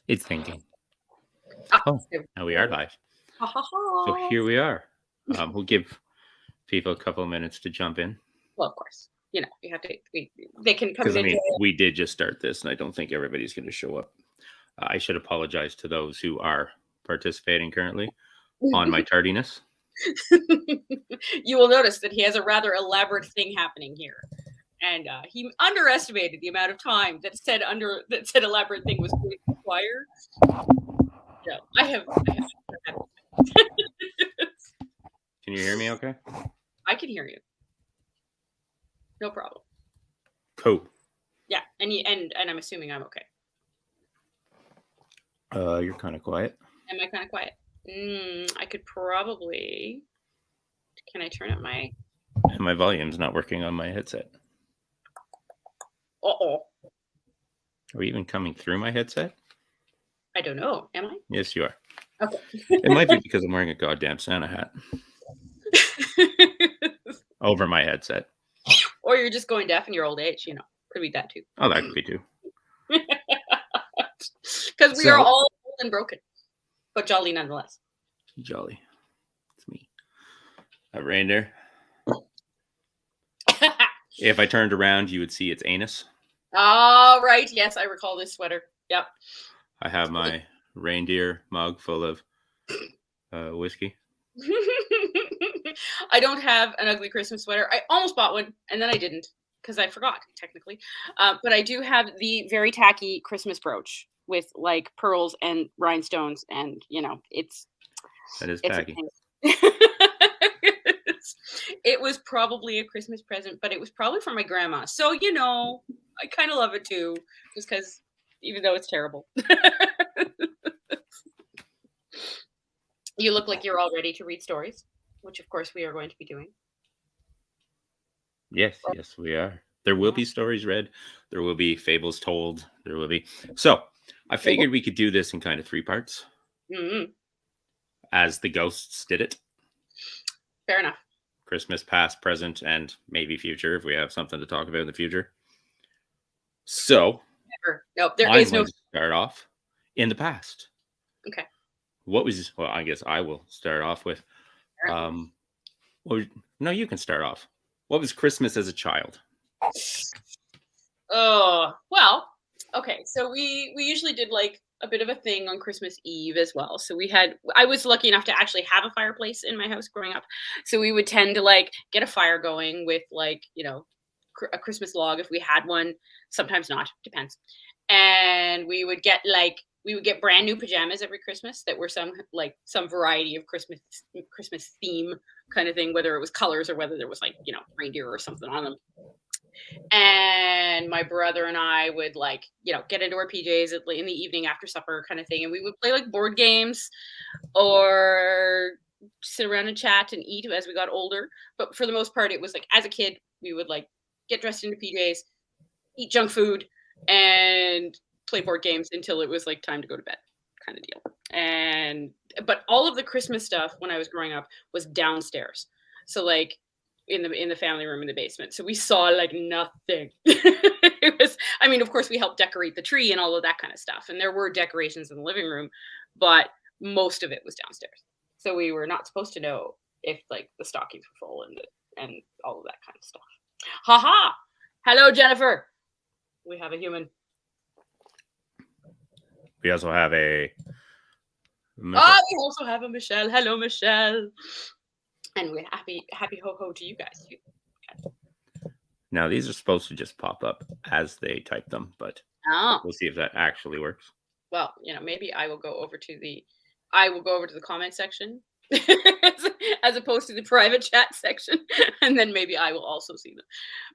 It's thinking. Ah, Oh, there we now we are go. live. Ha ha So ha. here we are. We'll give people a couple of minutes to jump in. Well, of course. You know, you have to. They can come Because, and I enjoy mean, it. we did just start this, and I don't think everybody's going to show up. I should apologize to those who are participating currently on my tardiness. You will notice that he has a rather elaborate thing happening here, and he underestimated the amount of time that said elaborate thing was going to require. Yeah, I have Can you hear me okay? I can hear you. No problem. Cool. Yeah, and I'm assuming I'm okay. You're kind of quiet. Am I kind of quiet? I could probably. Can I turn up my? And my volume's not working on my headset. Uh-oh. Are we even coming through my headset? I don't know. Am I? Yes, you are. Okay. It might be because I'm wearing a goddamn Santa hat over my headset. Or you're just going deaf in your old age. You know, could be that too. Oh, that could be too. Because we are all old and broken, but jolly nonetheless. Jolly. It's me. A reindeer. If I turned around, you would see its anus. All right. Yes, I recall this sweater. Yep. I have my reindeer mug full of whiskey. I don't have an ugly Christmas sweater. I almost bought one, and then I didn't because I forgot, technically. But I do have the very tacky Christmas brooch with like pearls and rhinestones, and you know, That is it's tacky. It was probably a Christmas present, but it was probably from my grandma. So, you know, I kind of love it too, just because, even though it's terrible. You look like you're all ready to read stories, which of course we are going to be doing. Yes, yes, we are. There will be stories read. There will be fables told. There will be. So I figured we could do this in kind of 3 parts. Mm-hmm. As the ghosts did it. Fair enough. Christmas, past, present, and maybe future if we have something to talk about in the future. So, nope, there is no. Start off in the past. Okay. Well, I guess I will start off with. No, you can start off. What was Christmas as a child? Oh, well, okay. So we usually did like a bit of a thing on Christmas Eve as well. So I was lucky enough to actually have a fireplace in my house growing up. So we would tend to like get a fire going with like, you know, a Christmas log if we had one, sometimes not, depends. And we would get brand new pajamas every Christmas that were some variety of Christmas theme kind of thing, whether it was colors or whether there was like, you know, reindeer or something on them. And my brother and I would like, you know, get into our PJs in the evening after supper kind of thing. And we would play like board games or sit around and chat and eat as we got older. But for the most part, it was like, as a kid, we would like get dressed into PJs, eat junk food, and play board games until it was like time to go to bed kind of deal. But all of the Christmas stuff when I was growing up was downstairs. So like, in the family room in the basement. So we saw like nothing. It was, I mean, of course we helped decorate the tree and all of that kind of stuff. And there were decorations in the living room, but most of it was downstairs. So we were not supposed to know if like the stockings were full and all of that kind of stuff. Haha. Hello, Jennifer. We have a human. We also have a Michelle. We also have a Michelle. Hello, Michelle. And we're happy ho to you guys. Okay. Now these are supposed to just pop up as they type them, but we'll see if that actually works. Well, you know, maybe I will go over to the comment section as opposed to the private chat section, and then maybe I will also see them.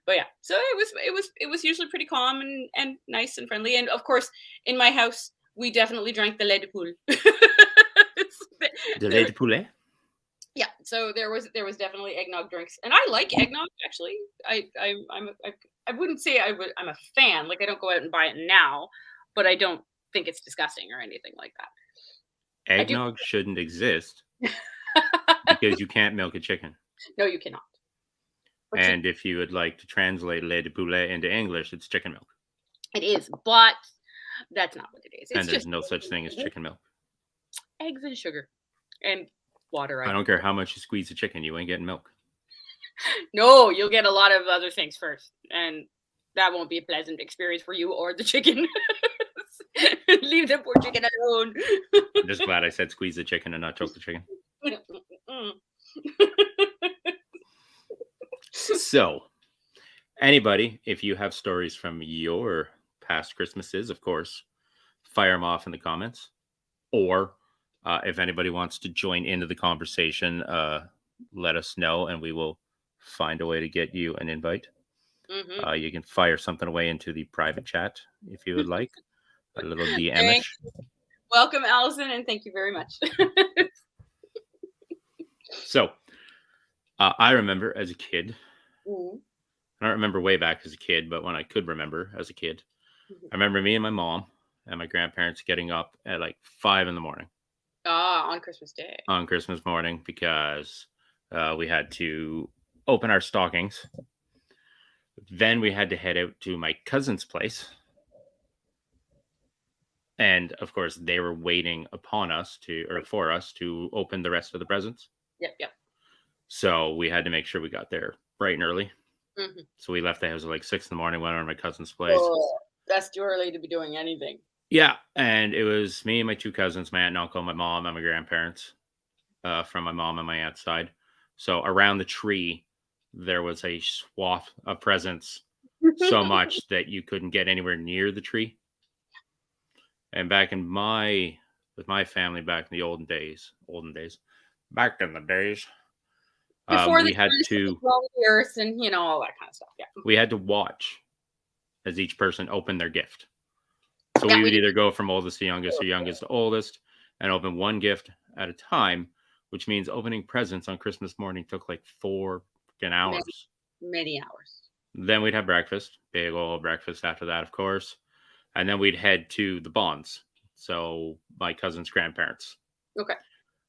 But yeah, so it was usually pretty calm and nice and friendly. And of course, in my house, we definitely drank the lait de poule. The lait de poulet? Yeah, so there was definitely eggnog drinks, and I like eggnog actually. I wouldn't say I'm a fan. Like I don't go out and buy it now, but I don't think it's disgusting or anything like that. Eggnog shouldn't exist because you can't milk a chicken. No, you cannot. And if you would like to translate lait de poulet into English, it's chicken milk. It is, but That's not what it is. And It's there's just no such thing as chicken milk. eggs and sugar and water. I don't care how much you squeeze the chicken, you ain't getting milk. No, you'll get a lot of other things first, and that won't be a pleasant experience for you or the chicken. Leave the poor chicken alone. I'm just glad I said squeeze the chicken and not choke the chicken. So, anybody, if you have stories from your past Christmases, of course, fire them off in the comments. Or if anybody wants to join into the conversation, let us know and we will find a way to get you an invite. You can fire something away into the private chat if you would like. A little DM-ish. Welcome, Allison, and thank you very much. So, I remember as a kid, Mm-hmm. I don't remember way back as a kid, but when I could remember as a kid, I remember me and my mom and my grandparents getting up at like 5 in the morning. On Christmas Day. On Christmas morning because we had to open our stockings. Then we had to head out to my cousin's place. And of course, they were waiting upon us for us to open the rest of the presents. Yep. So we had to make sure we got there bright and early. Mm-hmm. So we left the house at like 6 in the morning, went over to my cousin's place. Oh, that's too early to be doing anything. Yeah. And it was me and my 2 cousins, my aunt and uncle, my mom, and my grandparents from my mom and my aunt's side. So around the tree, there was a swath of presents so much that you couldn't get anywhere near the tree. And back in with my family back in the olden days, back in the days, before we had to the earth and all that kind of stuff. Yeah, we had to watch as each person opened their gift. So we would either go from oldest to youngest or youngest to oldest and open one gift at a time, which means opening presents on Christmas morning took like 4 hours. Many hours. Then we'd have breakfast, big old breakfast after that, of course. And then we'd head to the Bonds. So my cousin's grandparents. Okay.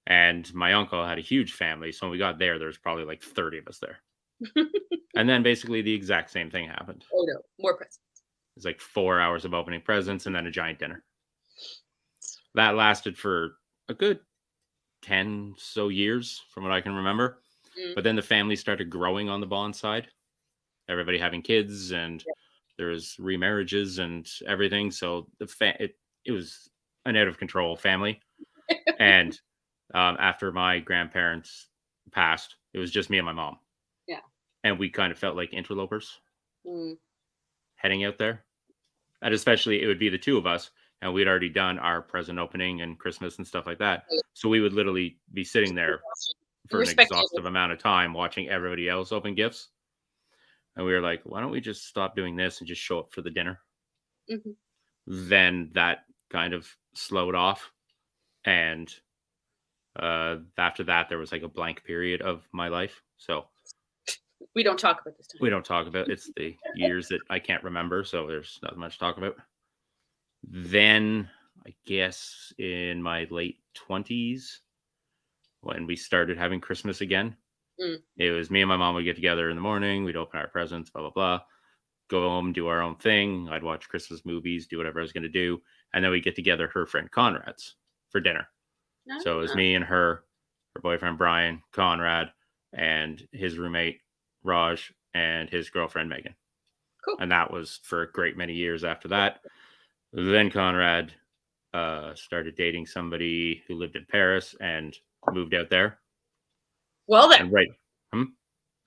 And my uncle had a huge family. So when we got there was probably like 30 of us there. And then basically the exact same thing happened. Oh no, more presents. It was like 4 hours of opening presents and then a giant dinner. That lasted for a good 10 so years from what I can remember. But then the family started growing on the Bond side. Everybody having kids and there was remarriages and everything. So it was an out of control family. And after my grandparents passed, it was just me and my mom. Yeah. And we kind of felt like interlopers heading out there. And especially it would be the 2 of us. And we'd already done our present opening and Christmas and stuff like that. So we would literally be sitting there for an exhaustive amount of time watching everybody else open gifts. And we were like, why don't we just stop doing this and just show up for the dinner? Then that kind of slowed off. And after that, there was like a blank period of my life. So we don't talk about this time. We don't talk about it's the years that I can't remember. So there's not much to talk about. Then I guess in my late 20s, when we started having Christmas again, it was me and my mom would get together in the morning. We'd open our presents, blah, blah, blah, go home, do our own thing. I'd watch Christmas movies, do whatever I was going to do. And then we'd get together her friend Conrad's for dinner. So it was me and her boyfriend, Brian, Conrad, and his roommate, Raj, and his girlfriend, Megan. Cool. And that was for a great many years after that. Then Conrad started dating somebody who lived in Paris and moved out there. Well then, and right.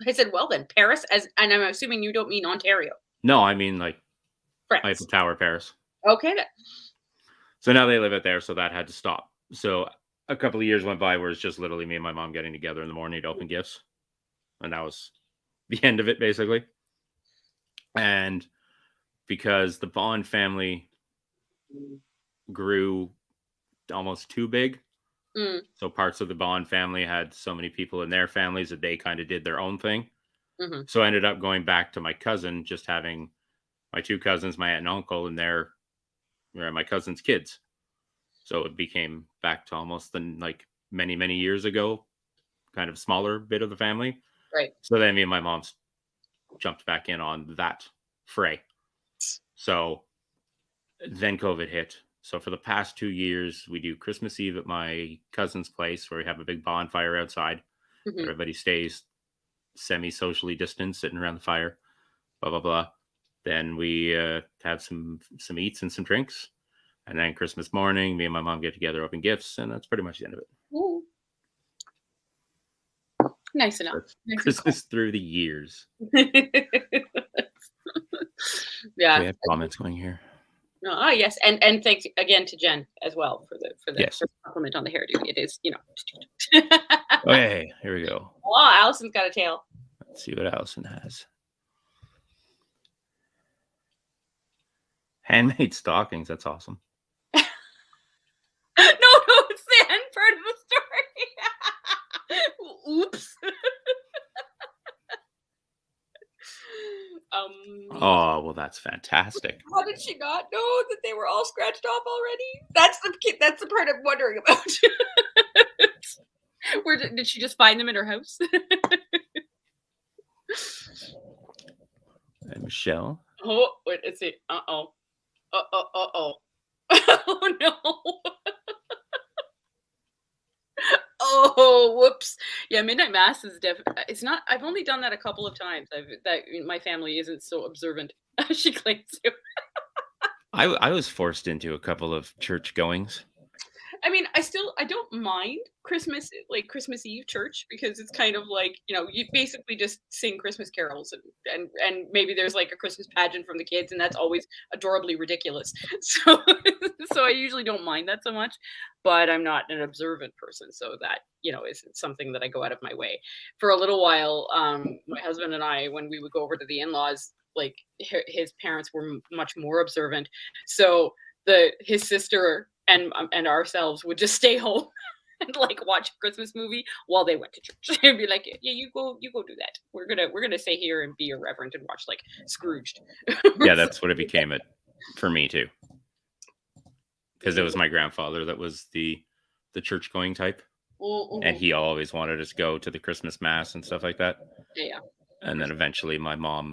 I said, well then, Paris, and I'm assuming you don't mean Ontario. No, I mean like France. Eiffel Tower, Paris. Okay then. So now they live out there, so that had to stop. So a couple of years went by where it's just literally me and my mom getting together in the morning to open gifts, and that was the end of it basically. And because the Bond family grew almost too big. So parts of the Bond family had so many people in their families that they kind of did their own thing. So I ended up going back to my cousin, just having my 2 cousins, my aunt and uncle, and my cousin's kids. So it became back to almost like many, many years ago, kind of smaller bit of the family. Right. So then me and my mom jumped back in on that fray. So Then COVID hit. So for the past 2 years, we do Christmas Eve at my cousin's place where we have a big bonfire outside. Mhm. Everybody stays semi-socially distanced, sitting around the fire. Blah blah blah. Then we have some eats and some drinks, and then Christmas morning, me and my mom get together, open gifts, and that's pretty much the end of it. Ooh, nice enough. That's Nice and Christmas through the years. calm. Do Yeah. we have comments going here? No, ah, yes, and thanks again to Jen as well for the Yes. for the compliment on the hairdo. It is, you know. Okay, here we go. Oh, Allison's got a tail. Let's see what Allison has. Handmade stockings. That's awesome. No, no, it's the end part of the story. Oops. Oh, well, that's fantastic. How did she not know that they were all scratched off already? That's the part I'm wondering about. Where did she just find them in her house? And Michelle. Oh, wait, let's see. Uh-oh. Uh-oh. Oh, no. Oh, whoops. Yeah, midnight mass is definitely. It's not. I've only done that a couple of times. My family isn't so observant as she claims to. I was forced into a couple of church goings. I mean, I don't mind Christmas, like Christmas Eve church, because it's kind of like, you basically just sing Christmas carols, and maybe there's like a Christmas pageant from the kids, and that's always adorably ridiculous. So so I usually don't mind that so much, but I'm not an observant person, so that, isn't something that I go out of my way. For a little while, my husband and I, when we would go over to the in-laws, like his parents were much more observant. So his sister and ourselves would just stay home and like watch a Christmas movie while they went to church. And be like, yeah, you go do that. We're gonna stay here and be irreverent and watch like Scrooged. Yeah, that's what it became for me too. Because it was my grandfather that was the church going type. And he always wanted us to go to the Christmas mass and stuff like that. Yeah. And then eventually my mom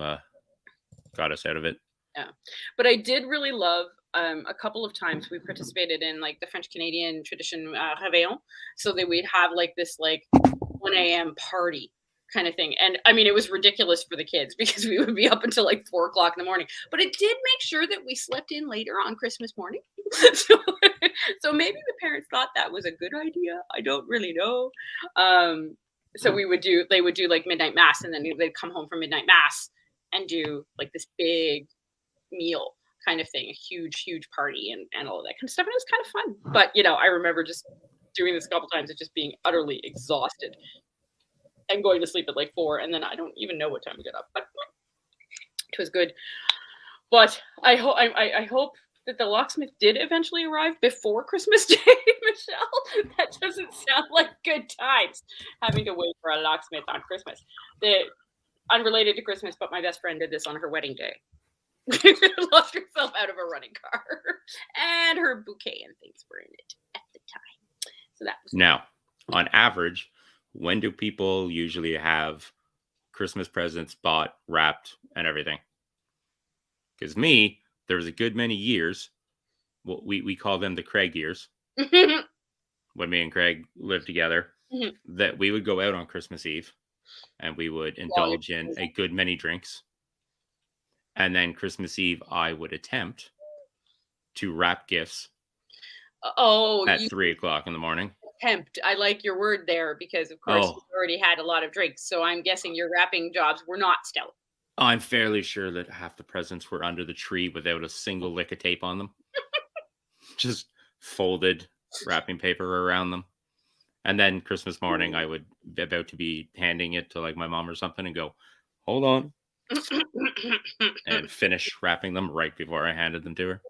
got us out of it. Yeah. But I did really love a couple of times we participated in like the French Canadian tradition Réveillon. So that we'd have like this like 1 a.m. party kind of thing. And I mean, it was ridiculous for the kids because we would be up until like 4 o'clock in the morning. But it did make sure that we slept in later on Christmas morning. so, so maybe the parents thought that was a good idea. I don't really know. So they would do like midnight mass, and then they'd come home from midnight mass and do like this big meal kind of thing, a huge party and all of that kind of stuff. And it was kind of fun. But I remember just doing this a couple times and just being utterly exhausted and going to sleep at like 4, and then I don't even know what time we got up, but it was good. But I hope that the locksmith did eventually arrive before Christmas Day, Michelle. That doesn't sound like good times, having to wait for a locksmith on Christmas. Unrelated to Christmas, but my best friend did this on her wedding day. Locked herself out of a running car, and her bouquet and things were in it at the time. So that was now on average. When do people usually have Christmas presents bought, wrapped, and everything? Because there was a good many years. Well, we call them the Craig years. When me and Craig lived together, that we would go out on Christmas Eve, and we would indulge in a good many drinks. And then Christmas Eve, I would attempt to wrap gifts. At 3 o'clock in the morning. Attempt. I like your word there because, of course, you already had a lot of drinks. So I'm guessing your wrapping jobs were not stellar. I'm fairly sure that half the presents were under the tree without a single lick of tape on them. Just folded wrapping paper around them. And then Christmas morning, I would be about to be handing it to like my mom or something and go, hold on. And finish wrapping them right before I handed them to her.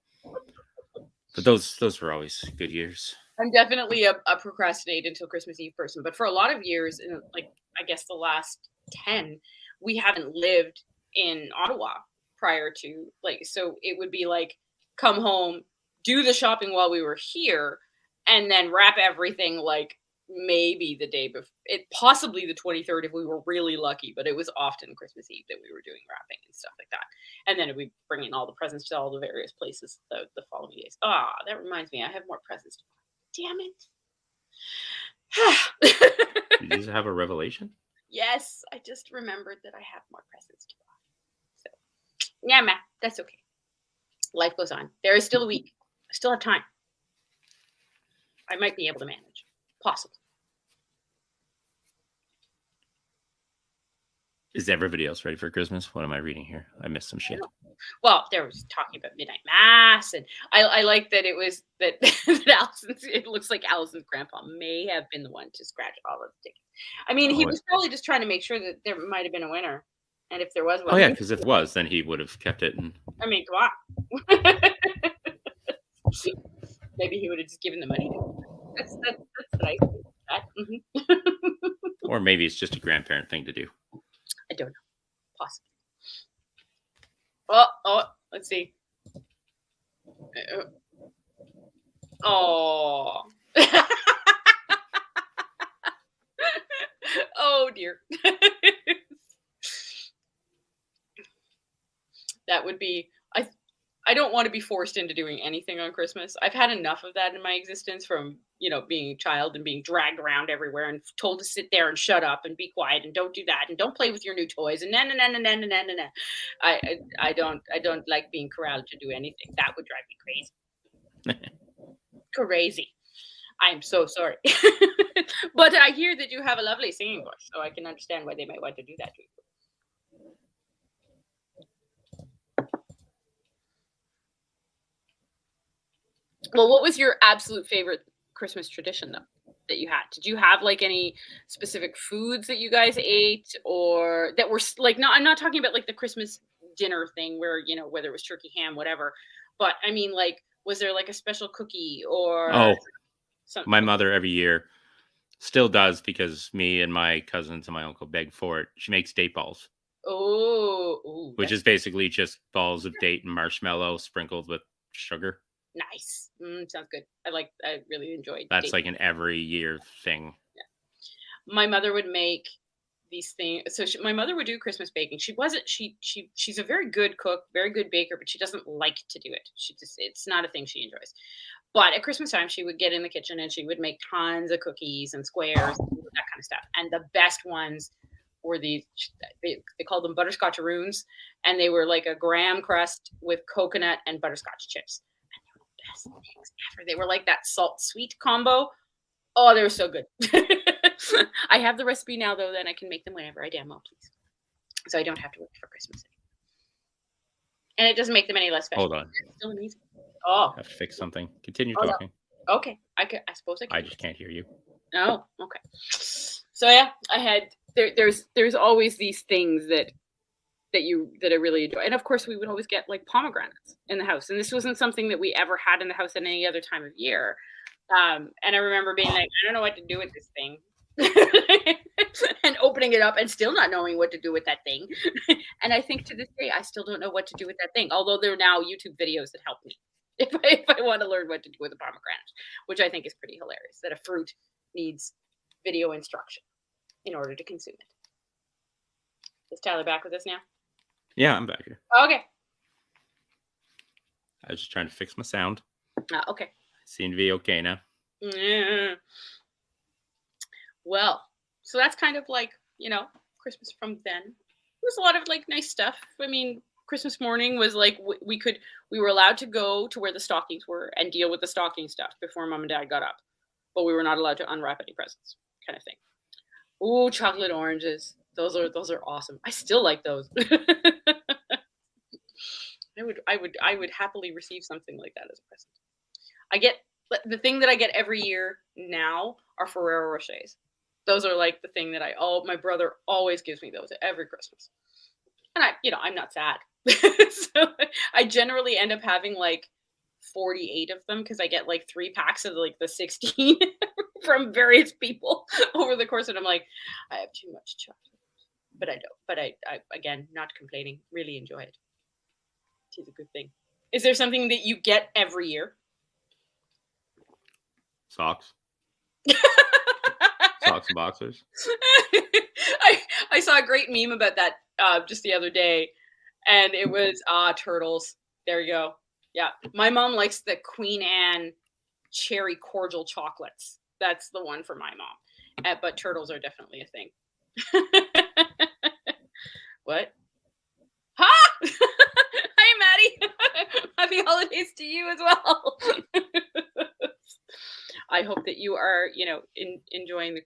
But those were always good years. I'm definitely a procrastinate until Christmas Eve person, but for a lot of years, in like I guess the last 10, we haven't lived in Ottawa prior to so it would be like come home, do the shopping while we were here, and then wrap everything like maybe the day before, possibly the 23rd if we were really lucky, but it was often Christmas Eve that we were doing wrapping and stuff like that. And then we bring in all the presents to all the various places the following days. Ah, that reminds me, I have more presents to buy. Damn it. Did you have a revelation? Yes, I just remembered that I have more presents to buy. So, yeah, man, that's okay. Life goes on. There is still a week. I still have time. I might be able to manage. Possibly. Is everybody else ready for Christmas? What am I reading here? I missed some shit. Well, there was talking about midnight mass, and I like that it was that, that Allison's. It looks like Allison's grandpa may have been the one to scratch all of the tickets. I mean, he was probably just trying to make sure that there might have been a winner, and if there was one, oh yeah, because if it was, then he would have kept it. And I mean, come on. Maybe he would have just given the money. That's what I think. Or maybe it's just a grandparent thing to do. I don't know. Possibly. Oh, let's see. Oh. Oh dear. That would be, I don't want to be forced into doing anything on Christmas. I've had enough of that in my existence from, being a child and being dragged around everywhere and told to sit there and shut up and be quiet and don't do that and don't play with your new toys and na. I don't like being corralled to do anything. That would drive me crazy. Crazy. I'm so sorry. But I hear that you have a lovely singing voice, so I can understand why they might want to do that to you. Well, what was your absolute favorite Christmas tradition, though, that you had? Did you have like any specific foods that you guys ate, or that were like, no, I'm not talking about like the Christmas dinner thing where, whether it was turkey, ham, whatever, but I mean, like, was there like a special cookie or something? My mother every year still does, because me and my cousins and my uncle beg for it. She makes date balls. Oh, which is basically just balls of date and marshmallow sprinkled with sugar. Nice. Sounds good. I really enjoyed. That's like an every year thing. Yeah. My mother would make these things. So my mother would do Christmas baking. She's a very good cook, very good baker, but she doesn't like to do it. It's not a thing she enjoys. But at Christmas time, she would get in the kitchen and she would make tons of cookies and squares and that kind of stuff. And the best ones were these, they called them butterscotcheroons, and they were like a graham crust with coconut and butterscotch chips. Best things ever. They were like that salt sweet combo. Oh, they were so good. I have the recipe now, though, then I can make them whenever I damn well please, so I don't have to wait for Christmas anymore. And it doesn't make them any less special. Hold on, it's still amazing. I have to fix something. Continue talking. No. Okay, I suppose I can. I just can't hear you. Oh, okay. So yeah, I had there's always these things that I really enjoy. And of course we would always get like pomegranates in the house. And this wasn't something that we ever had in the house at any other time of year. And I remember being like, I don't know what to do with this thing. And opening it up and still not knowing what to do with that thing. And I think to this day, I still don't know what to do with that thing. Although there are now YouTube videos that help me if I want to learn what to do with a pomegranate, which I think is pretty hilarious, that a fruit needs video instruction in order to consume it. Is Tyler back with us now? Yeah, I'm back here. Okay. I was just trying to fix my sound. Okay. Seem to be okay now. Yeah. Well, so that's kind of like, Christmas from then. There was a lot of like nice stuff. I mean, Christmas morning was like we were allowed to go to where the stockings were and deal with the stocking stuff before Mom and Dad got up, but we were not allowed to unwrap any presents, kind of thing. Ooh, chocolate oranges. Those are awesome. I still like those. I would happily receive something like that as a present. I get the thing that I get every year now are Ferrero Rochers. Those are like the thing that my brother always gives me those every Christmas. And I'm not sad. So I generally end up having like 48 of them because I get like 3 packs of like the 16 from various people over the course. And I'm like, I have too much chocolate. But I don't. But I again, not complaining. Really enjoy it. It is a good thing. Is there something that you get every year? Socks. Socks and boxers. I saw a great meme about that just the other day, and it was turtles. There you go. Yeah, my mom likes the Queen Anne cherry cordial chocolates. That's the one for my mom. But turtles are definitely a thing. What? Ha! Hi, Maddie. Happy holidays to you as well. I hope that you are, enjoying the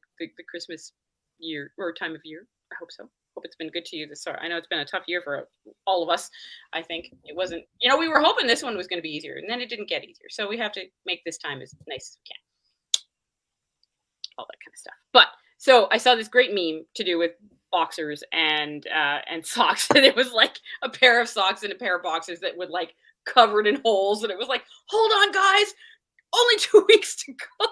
Christmas year or time of year. I hope so. Hope it's been good to you this summer. I know it's been a tough year for all of us. I think it wasn't, we were hoping this one was going to be easier, and then it didn't get easier. So we have to make this time as nice as we can. All that kind of stuff. But so I saw this great meme to do with boxers and socks, and it was like a pair of socks and a pair of boxers that would like covered in holes, and it was like, hold on, guys, only 2 weeks to go.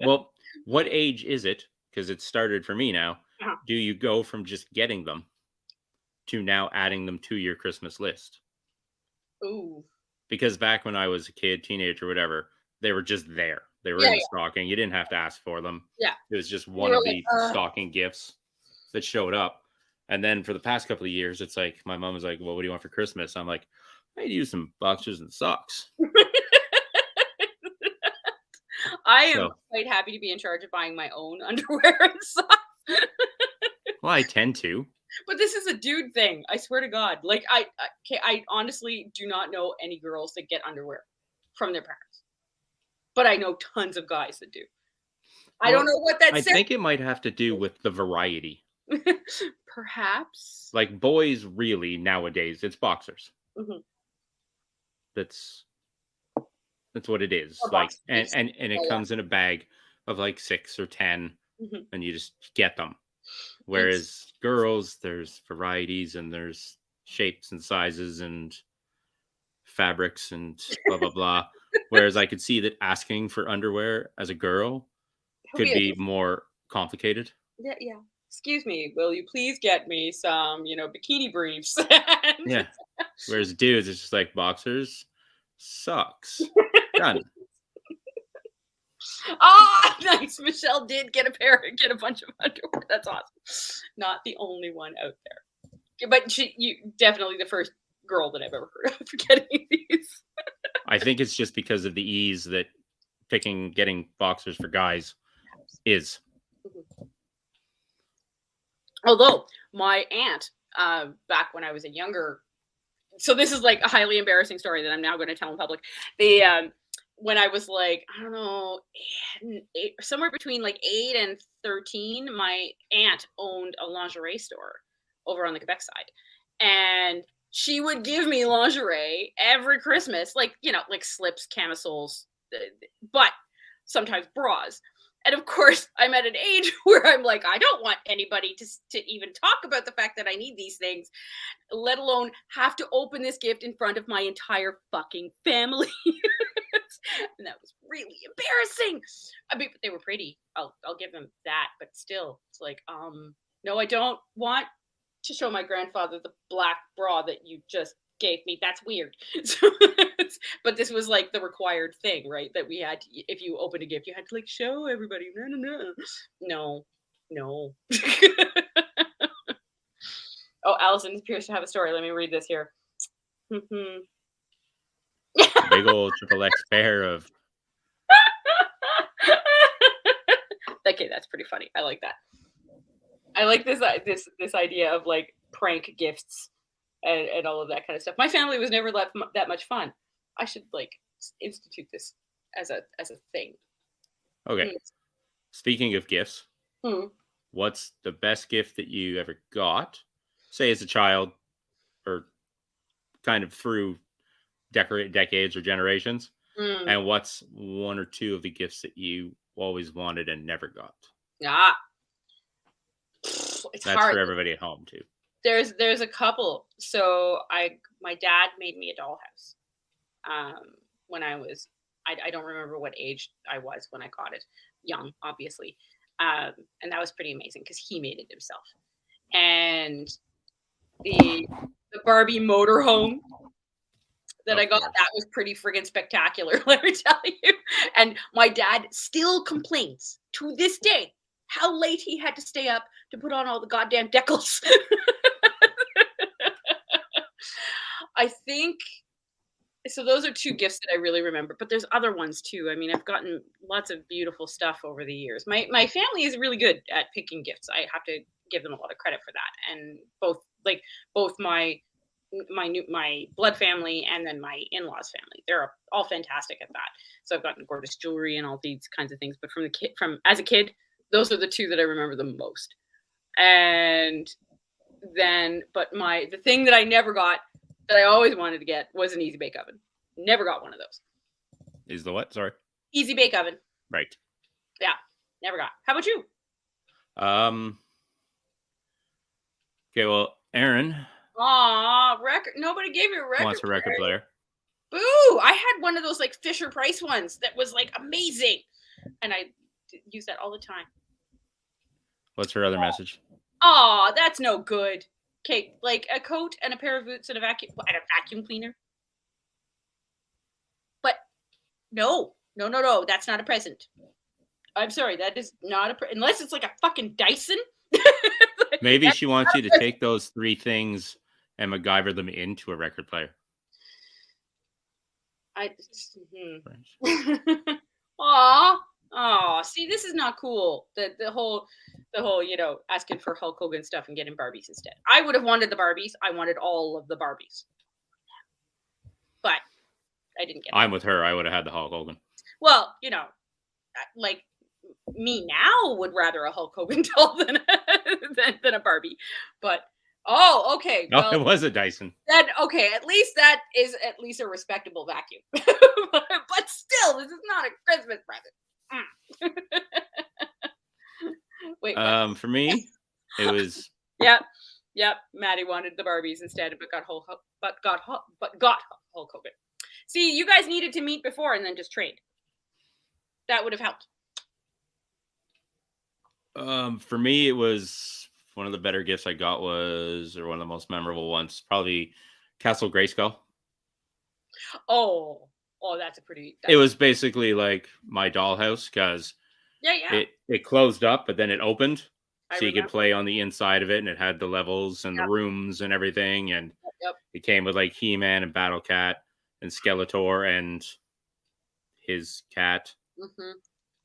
Well, what age is it? Because it started for me now. Uh-huh. Do you go from just getting them to now adding them to your Christmas list? Ooh. Because back when I was a kid, teenager, whatever, they were just there. They were in the stocking. You didn't have to ask for them. Yeah. It was just one of the stocking gifts that showed up. And then for the past couple of years, it's like my mom was like, well, what do you want for Christmas? I'm like, I'd use some boxers and socks. I am quite happy to be in charge of buying my own underwear and socks. Well, I tend to. But this is a dude thing. I swear to God. Like, I honestly do not know any girls that get underwear from their parents. But I know tons of guys that do. I don't know what that says. I think it might have to do with the variety. Perhaps. Like boys, really, nowadays, it's boxers. Mm-hmm. That's what it is. Like, and it comes in a bag of like 6 or 10, and you just get them. Whereas girls, there's varieties and there's shapes and sizes and fabrics and blah blah blah. Whereas I could see that asking for underwear as a girl could be more complicated. Yeah. Excuse me, will you please get me some, bikini briefs? Yeah. Whereas dudes, it's just like boxers, socks, done. Nice. Michelle did get a bunch of underwear. That's awesome. Not the only one out there, but you definitely the first girl that I've ever heard of getting these. I think it's just because of the ease that getting boxers for guys is. Although my aunt, back when I was a younger, so this is like a highly embarrassing story that I'm now going to tell in public. When I was like, I don't know, somewhere between like 8 and 13, my aunt owned a lingerie store over on the Quebec side. And she would give me lingerie every Christmas, like slips, camisoles, but sometimes bras. And of course, I'm at an age where I'm like, I don't want anybody to even talk about the fact that I need these things, let alone have to open this gift in front of my entire fucking family. And that was really embarrassing. I mean, but they were pretty. I'll give them that. But still, it's like, no, I don't want to show my grandfather the black bra that you just gave me. That's weird. But this was like the required thing, right? That we had to, if you open a gift, you had to like show everybody. No. Oh, Allison appears to have a story. Let me read this here. Big old XXX pair of. Okay, that's pretty funny. I like that. I like this idea of like prank gifts and all of that kind of stuff. My family was never that much fun. I should like institute this as a thing. Okay. Speaking of gifts, what's the best gift that you ever got, say as a child, or kind of through decades or generations? And what's one or two of the gifts that you always wanted and never got? It's That's hard for everybody at home too. There's a couple. So my dad made me a dollhouse when I was, I don't remember what age I was when I got it. Young, obviously. And that was pretty amazing because he made it himself. And the Barbie motorhome that Of I got, course. that was pretty friggin' spectacular, let me tell you. And my dad still complains to this day how late he had to stay up to put on all the goddamn decals. I think so. Those are two gifts that I really remember, but there's other ones too. I mean, I've gotten lots of beautiful stuff over the years. My family is really good at picking gifts. I have to give them a lot of credit for that. And both my blood family and then my in-laws family, they're all fantastic at that. So I've gotten gorgeous jewelry and all these kinds of things. But from as a kid, those are the two that I remember the most. And then, but the thing that I never got that I always wanted to get was an easy bake oven. Never got one of those. Is the what? Sorry. Easy bake oven. Right. Yeah, never got. How about you? Okay, well, Aaron Aw, record. Nobody gave you a record. wants a record player. Boo! I had one of those like Fisher Price ones that was like amazing, and I use that all the time. What's her other message? Aw, that's no good. Okay, like a coat and a pair of boots and a vacuum cleaner. But no, that's not a present. I'm sorry, that is not unless it's like a fucking Dyson. Maybe she wants you to take those 3 things and MacGyver them into a record player. Aw, see, this is not cool. The whole, asking for Hulk Hogan stuff and getting Barbies instead. I would have wanted the Barbies. I wanted all of the Barbies, but I didn't get them. I'm with her. I would have had the Hulk Hogan. Well, like me now would rather a Hulk Hogan doll than a Barbie. But okay. No, Well, it was a Dyson. Then okay, at least that is at least a respectable vacuum. But still, this is not a Christmas present. Wait. For me, it was. Yep. Maddie wanted the Barbies instead, but got Hulk Hogan. See, you guys needed to meet before and then just trade. That would have helped. For me, it was one of the better gifts I got or one of the most memorable ones, probably Castle Grayskull. Oh, that's a pretty. It was basically like my dollhouse because it closed up, but then it opened, so you could play on the inside of it, and it had the levels and the rooms and everything, and it came with like He-Man and Battle Cat and Skeletor and his cat. Mm-hmm.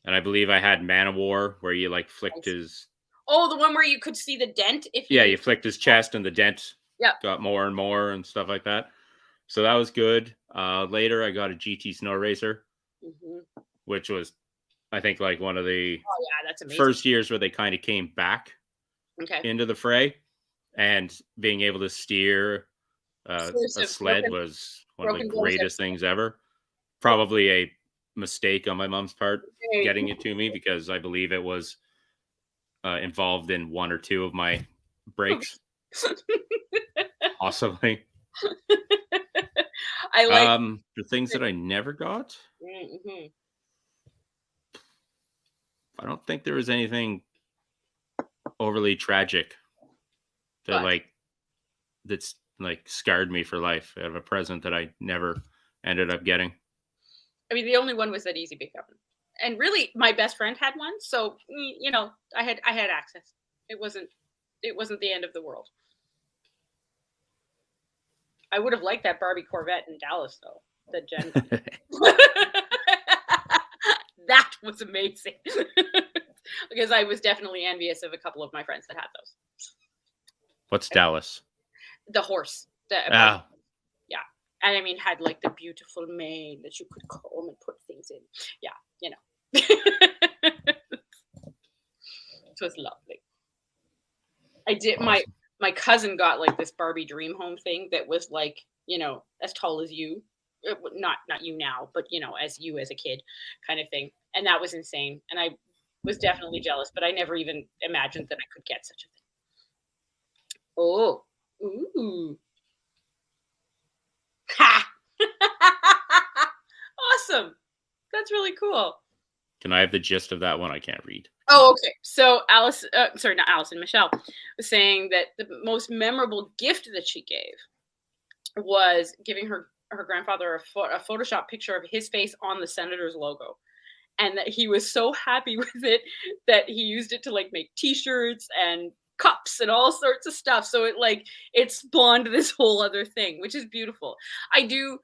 And I believe I had Man-O-War where you like flicked his. Oh, the one where you could see the dent. You flicked his chest and the dent got more and more and stuff like that. So that was good. Later, I got a GT Snow Racer, which was, I think, like one of the that's amazing. first years where they kind of came back into the fray, and being able to steer a sled was one of the greatest things ever. Probably a mistake on my mom's part getting it to me because I believe it was involved in 1 or 2 of my breaks. Possibly. I like the things that I never got. I don't think there was anything overly tragic that's like scarred me for life out of a present that I never ended up getting. I mean, the only one was that easy bake oven, and really, my best friend had one, so I had access. It wasn't the end of the world. I would have liked that Barbie Corvette in Dallas, though. The Jen. That was amazing. Because I was definitely envious of a couple of my friends that had those. What's Dallas? The horse. Oh. Yeah. And I mean, had like the beautiful mane that you could comb and put things in. Yeah, It was lovely. I did awesome. My cousin got like this Barbie dream home thing that was like, as tall as you. Not you now, but as you as a kid kind of thing. And that was insane. And I was definitely jealous, but I never even imagined that I could get such a thing. Oh. Ooh. Ha! Awesome. That's really cool. Can I have the gist of that one? I can't read. Oh, okay. So Michelle was saying that the most memorable gift that she gave was giving her her grandfather a Photoshop picture of his face on the Senators logo, and that he was so happy with it that he used it to like make T-shirts and cups and all sorts of stuff. So it spawned this whole other thing, which is beautiful. I do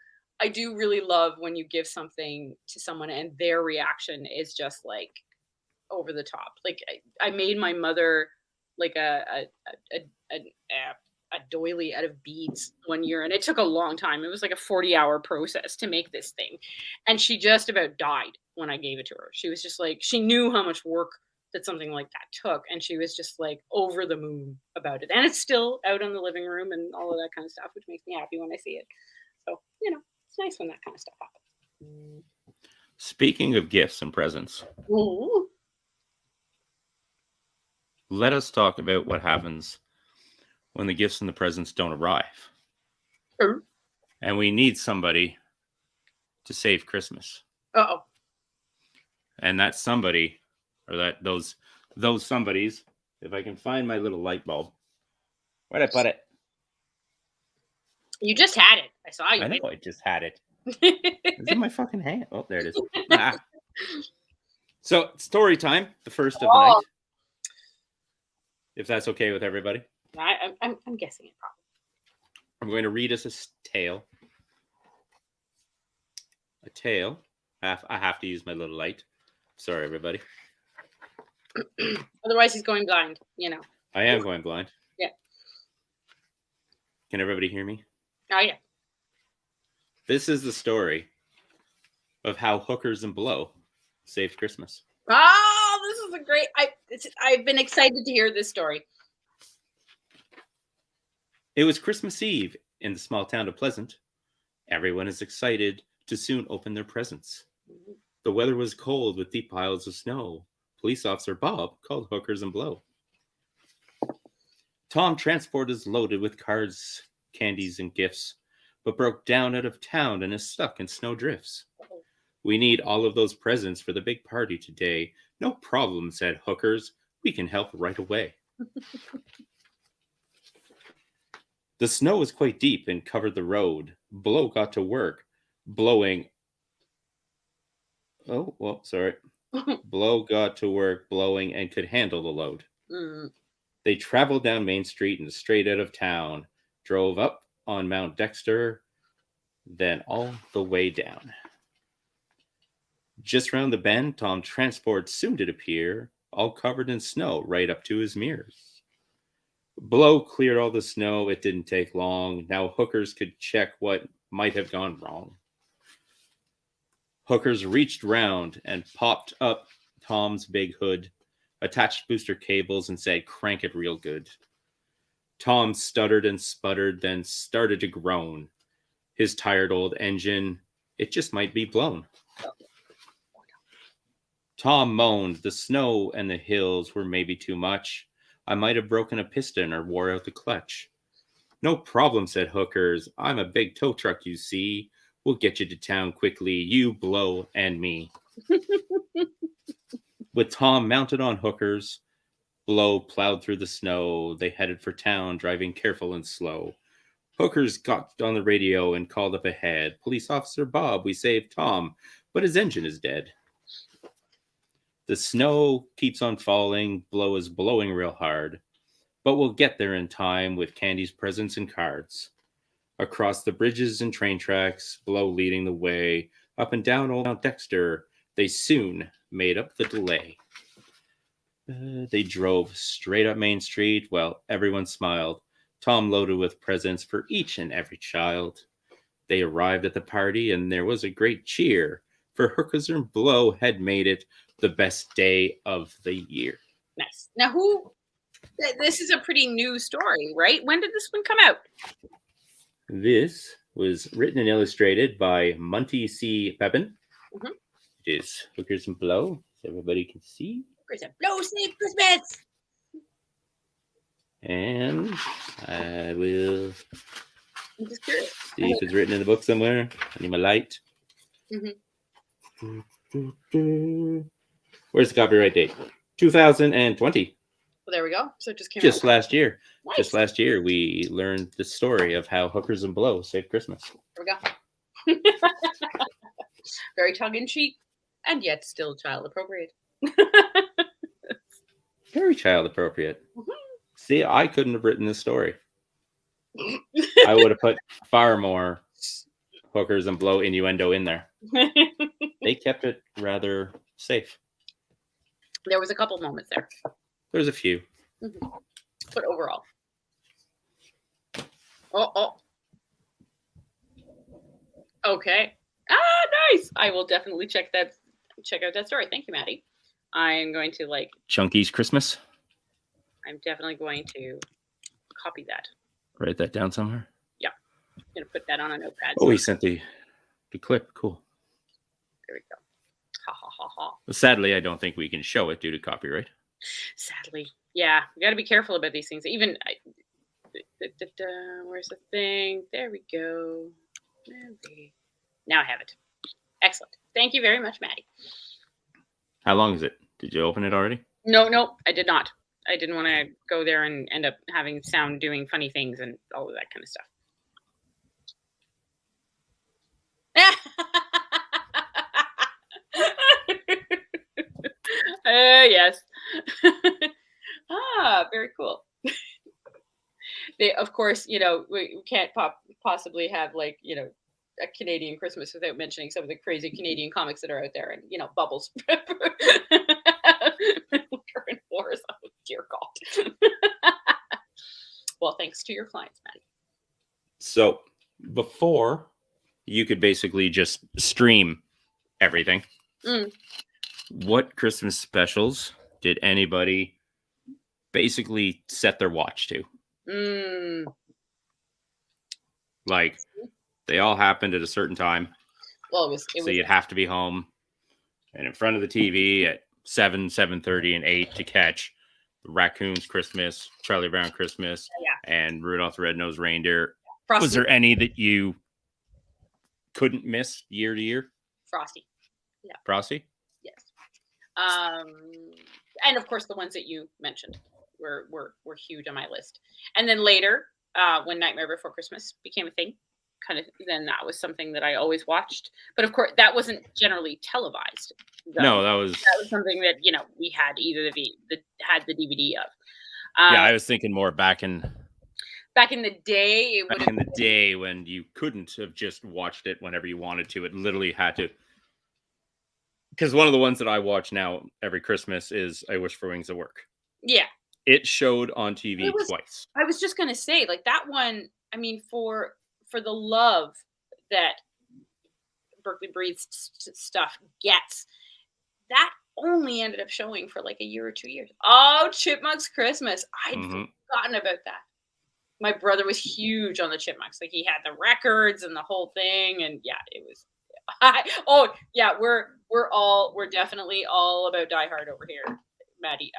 really love when you give something to someone and their reaction is just like over the top. Like I made my mother like a doily out of beads one year, and it took a long time. It was like a 40-hour process to make this thing, and she just about died when I gave it to her. She was just like, she knew how much work that something like that took, and she was just like over the moon about it. And it's still out in the living room and all of that kind of stuff, which makes me happy when I see it. So it's nice when that kind of stuff happens. Speaking of gifts and presents, Ooh. let us talk about what happens when the gifts and the presents don't arrive. Sure. And we need somebody to save Christmas. Uh-oh. And that somebody, or that those somebodies, if I can find my little light bulb. Where'd I put it? You just had it. I saw you. I know, I just had it. It's in my fucking hand. Oh, there it is. Ah. So, story time, the first of the night. If that's okay with everybody. I'm guessing it probably. I'm going to read us a tale. A tale. I have to use my little light. Sorry, everybody. Otherwise, he's going blind, I am going blind. Yeah. Can everybody hear me? Oh, yeah. This is the story of how hookers and blow saved Christmas. Oh, this is a great... I've been excited to hear this story. It was Christmas Eve in the small town of Pleasant. Everyone is excited to soon open their presents. The weather was cold with deep piles of snow. Police officer Bob called hookers and blow. Tom transport is loaded with cards, candies, and gifts, but broke down out of town and is stuck in snow drifts. We need all of those presents for the big party today. No problem, said hookers. We can help right away. The snow was quite deep and covered the road. Blow got to work, blowing. Oh, well, sorry. Blow got to work, blowing, and could handle the load. They traveled down Main Street and straight out of town, drove up on Mount Dexter, then all the way down. Just round the bend, Tom transport soon did appear, all covered in snow right up to his mirrors. Blow cleared all the snow. It didn't take long. Now hookers could check what might have gone wrong. Hookers reached round and popped up Tom's big hood, attached booster cables, and said, crank it real good. Tom stuttered and sputtered, then started to groan. His tired old engine, it just might be blown. Tom moaned. The snow and the hills were maybe too much. I might have broken a piston or wore out the clutch. No problem, said hookers. I'm a big tow truck, you see. We'll get you to town quickly, you, Blow, and me. With Tom mounted on hookers, Blow plowed through the snow. They headed for town, driving careful and slow. Hookers got on the radio and called up ahead. Police officer Bob, we saved Tom, but his engine is dead. The snow keeps on falling. Blow is blowing real hard. But we'll get there in time with candies, presents, and cards. Across the bridges and train tracks, Blow leading the way. Up and down old Mount Dexter, they soon made up the delay. They drove straight up Main Street while everyone smiled. Tom loaded with presents for each and every child. They arrived at the party and there was a great cheer, for hookers and Blow had made it the best day of the year. Nice. Now, this is a pretty new story, right? When did this one come out? This was written and illustrated by Monty C. Pepin. Mm-hmm. It is Hookers and Blow, so everybody can see. Hookers and Blow save Christmas! And I will I'm just curious. See if it's written in the book somewhere. I need my light. Mm-hmm. Where's the copyright date? 2020. Well, there we go. So it just came Just out. last year. Nice. Just last year, we learned the story of how Hookers and Blow saved Christmas. There we go. Very tongue-in-cheek, and yet still child appropriate. Very child appropriate. See, I couldn't have written this story. I would have put far more hookers and blow innuendo in there. They kept it rather safe. There was a couple moments there. There's a few. But overall. Oh. Okay. Nice. I will definitely check out that story. Thank you, Maddie. I'm going to Chunky's Christmas. I'm definitely going to copy that. Write that down somewhere. Yeah. I'm going to put that on a notepad. Oh, he sent the clip. Cool. There we go. Ha ha ha ha. Well, sadly, I don't think we can show it due to copyright. Sadly. Yeah. We got to be careful about these things. Even where's the thing? There we go. Now I have it. Excellent. Thank you very much, Maddie. How long is it? Did you open it already? No, I did not. I didn't want to go there and end up having sound doing funny things and all of that kind of stuff. Yes. Very cool. They, of course, we can't possibly have a Canadian Christmas without mentioning some of the crazy Canadian comics that are out there, and Bubbles. Current wars. Oh, dear God. Well, thanks to your clients, Maddie. So before, you could basically just stream everything. What Christmas specials did anybody basically set their watch to? Like, they all happened at a certain time. Well, so you'd have to be home and in front of the TV at 7:30, and 8 to catch the Raccoon's Christmas, Charlie Brown Christmas, and Rudolph the Red-Nosed Reindeer. Frosty. Was there any that you couldn't miss year to year? Frosty. Yeah. Frosty? Yes. And of course the ones that you mentioned were huge on my list. And then later, when Nightmare Before Christmas became a thing, then that was something that I always watched. But of course, that wasn't generally televised. No, that was something that we had either had the DVD of. Yeah, I was thinking more back in the day. Back in the day when you couldn't have just watched it whenever you wanted to. It literally had to. Because one of the ones that I watch now every Christmas is I Wish for Wings of Work. Yeah. It showed on TV twice. I was just going to say, that one, I mean, for the love that Berkeley Breeds stuff gets, that only ended up showing for a year or 2 years. Oh, Chipmunks Christmas. I'd forgotten about that. My brother was huge on the Chipmunks. He had the records and the whole thing. And yeah, it was. Oh yeah, we're definitely all about Die Hard over here, Maddie.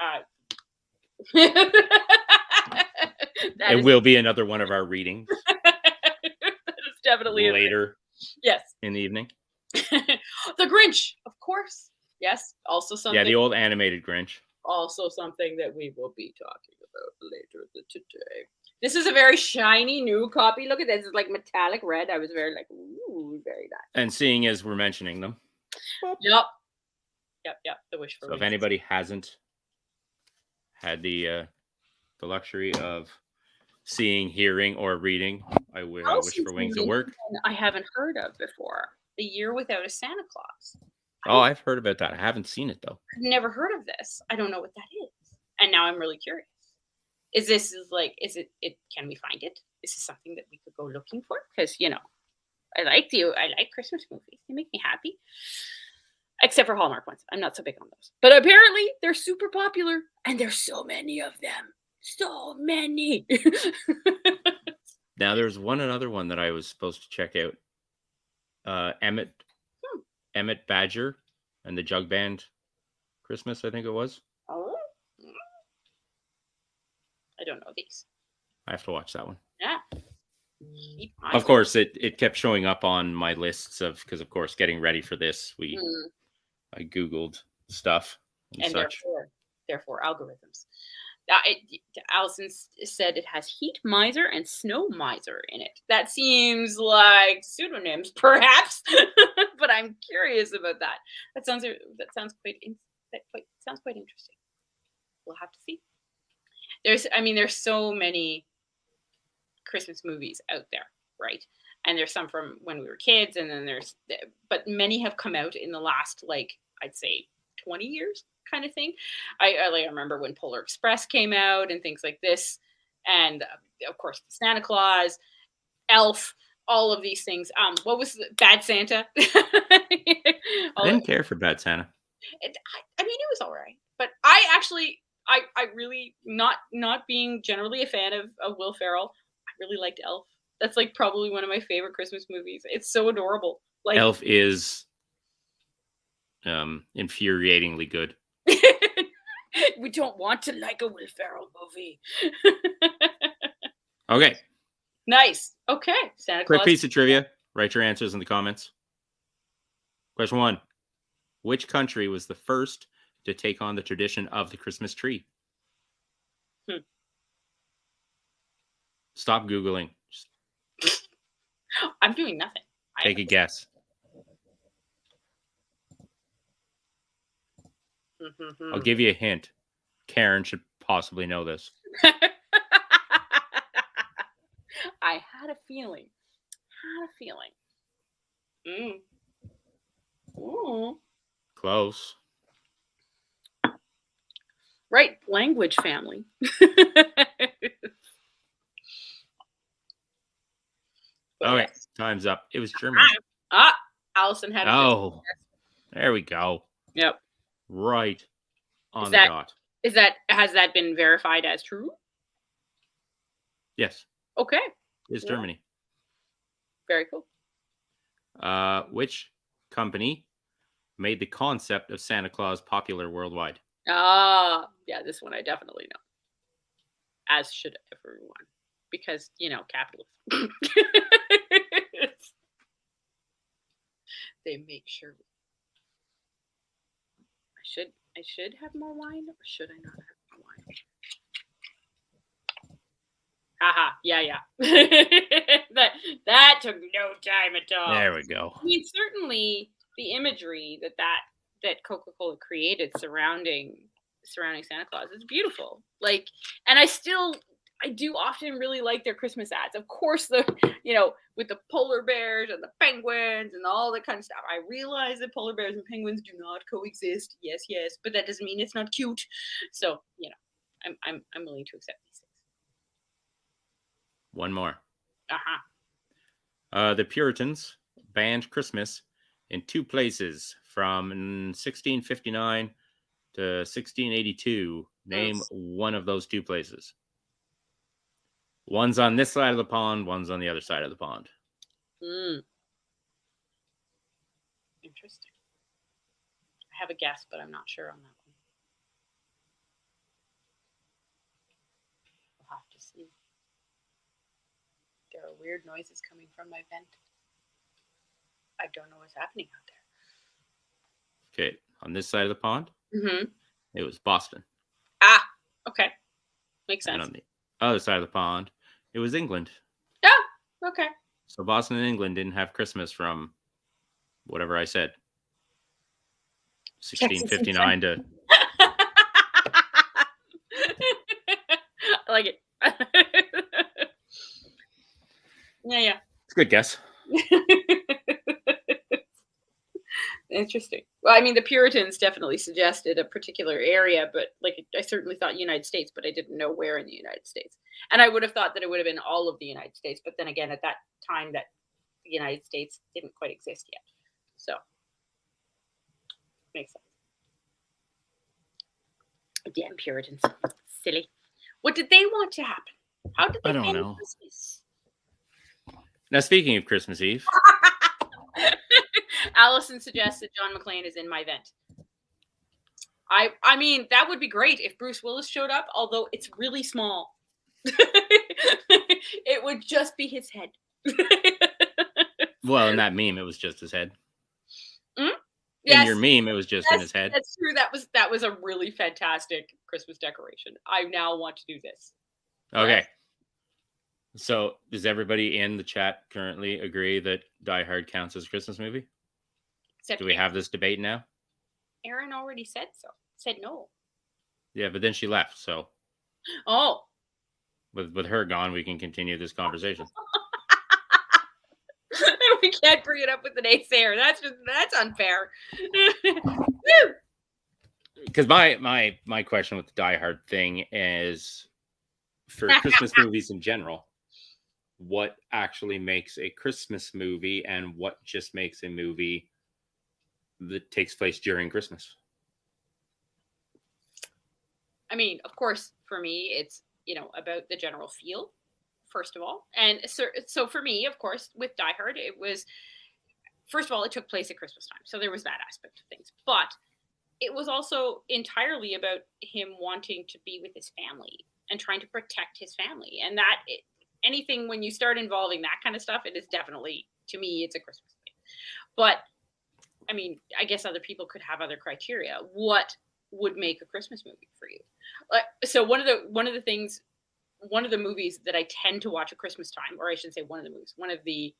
It will be another one of our readings. That is definitely later. Yes, in the evening. The Grinch, of course. Yes, also something. Yeah, the old animated Grinch. Also something that we will be talking about later today. This is a very shiny new copy. Look at this. It's metallic red. I was very ooh, very nice. And seeing as we're mentioning them. Yep. The Wish for Wings. If anybody hasn't had the luxury of seeing, hearing, or reading, I Wish for Wings of Work. I haven't heard of before. The Year Without a Santa Claus. Oh, I've heard about that. I haven't seen it though. I've never heard of this. I don't know what that is. And now I'm really curious. Is it can we find it? Is this something that we could go looking for? Because I like Christmas movies. They make me happy. Except for Hallmark ones. I'm not so big on those. But apparently they're super popular and there's so many of them. So many. Now there's another one that I was supposed to check out. Emmett Badger and the Jug Band Christmas, I think it was. Oh. I don't know these. I have to watch that one. Yeah. Of course, it kept showing up on my lists because of course, getting ready for this, I Googled stuff and such. Therefore algorithms. Allison said it has heat miser and snow miser in it. That seems like pseudonyms, perhaps, but I'm curious about that. Sounds quite interesting. We'll have to see. There's so many Christmas movies out there, right? And there's some from when we were kids, and then but many have come out in the last, like, I'd say 20 years kind of thing. I remember when Polar Express came out and things like this, and of course Santa Claus, Elf, all of these things. What was Bad Santa? I didn't care for Bad Santa. It was all right, but I really, not being generally a fan of Will Ferrell, I really liked Elf. That's like probably one of my favorite Christmas movies. It's so adorable. Like, Elf is infuriatingly good. We don't want to like a Will Ferrell movie. Okay. Nice. Okay. Santa Claus. Quick piece of trivia. Write your answers in the comments. Question 1. Which country was the first to take on the tradition of the Christmas tree? Stop Googling. I'm doing nothing. Take a guess. I'll give you a hint. Karen should possibly know this. I had a feeling. Ooh. Close. Right, language family. Okay, time's up. It was Germany. Allison had. Oh, there we go. Yep. Right on the dot. Has that been verified as true? Yes. Okay. It's Germany. Very cool. Which company made the concept of Santa Claus popular worldwide? Yeah, this one I definitely know. As should everyone. Because, capitalism. They make sure. I should have more wine, or should I not have more wine? Haha, yeah. that took no time at all. There we go. Certainly the imagery that Coca-Cola created surrounding Santa Claus is beautiful. Like, and I do often really like their Christmas ads. Of course, with the polar bears and the penguins and all that kind of stuff. I realize that polar bears and penguins do not coexist. Yes, but that doesn't mean it's not cute. So, I'm willing to accept these things. One more. The Puritans banned Christmas in 2 places from 1659 to 1682. Name one of those 2 places. One's on this side of the pond, one's on the other side of the pond. Interesting. I have a guess, but I'm not sure on that one. We'll have to see. There are weird noises coming from my vent. I don't know what's happening out there. Okay, on this side of the pond, it was Boston. Okay. Makes sense. And on the other side of the pond, it was England. Okay. So Boston and England didn't have Christmas from whatever I said. 1659 to... I like it. Yeah. It's a good guess. Interesting. Well, the Puritans definitely suggested a particular area, but I certainly thought United States, but I didn't know where in the United States. And I would have thought that it would have been all of the United States, but then again, at that time, that the United States didn't quite exist yet. So, makes sense. Damn Puritans. Silly. What did they want to happen? How did they I don't know. Christmas? Now, speaking of Christmas Eve... Allison suggests that John McClane is in my vent. That would be great if Bruce Willis showed up, although it's really small. It would just be his head. Well, in that meme, it was just his head. In your Yes, meme, it was just in yes, his head. that's true. That was a really fantastic Christmas decoration. I now want to do this. Okay. Yes, So does everybody in the chat currently agree that Die Hard counts as a Christmas movie? except Do we have this debate now? Aaron already said so. Said no. Yeah, but then she left. So Oh, with her gone, we can continue this conversation. we can't bring it up with the naysayer. That's unfair. Because my question with the Die Hard thing is, for Christmas movies in general, what actually makes a Christmas movie and what just makes a movie that takes place during Christmas? I mean, of course, for me, it's about the general feel, first of all, and so for me, of course, with Die Hard, it was first of all, it took place at Christmas time, so there was that aspect of things, but it was also entirely about him wanting to be with his family and trying to protect his family, and anything when you start involving that kind of stuff, it is definitely, to me, it's a Christmas thing. But I mean, I guess other people could have other criteria. What would make a Christmas movie for you? So one of the movies that I tend to watch at Christmas time, or I should say one of the movies, one of the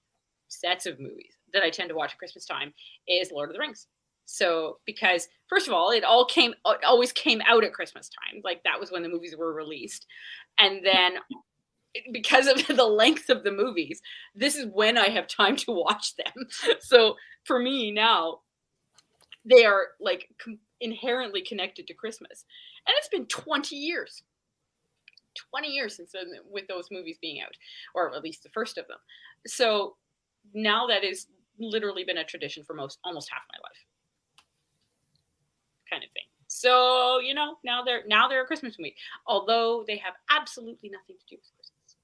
sets of movies that I tend to watch at Christmas time is Lord of the Rings. So because first of all, it always came out at Christmas time. Like that was when the movies were released. And then because of the length of the movies, this is when I have time to watch them. So for me now, they are like inherently connected to Christmas. And it's been 20 years. 20 years since with those movies being out, or at least the first of them. So now that is literally been a tradition for almost half my life, kind of thing. So now they're a Christmas movie, although they have absolutely nothing to do with Christmas.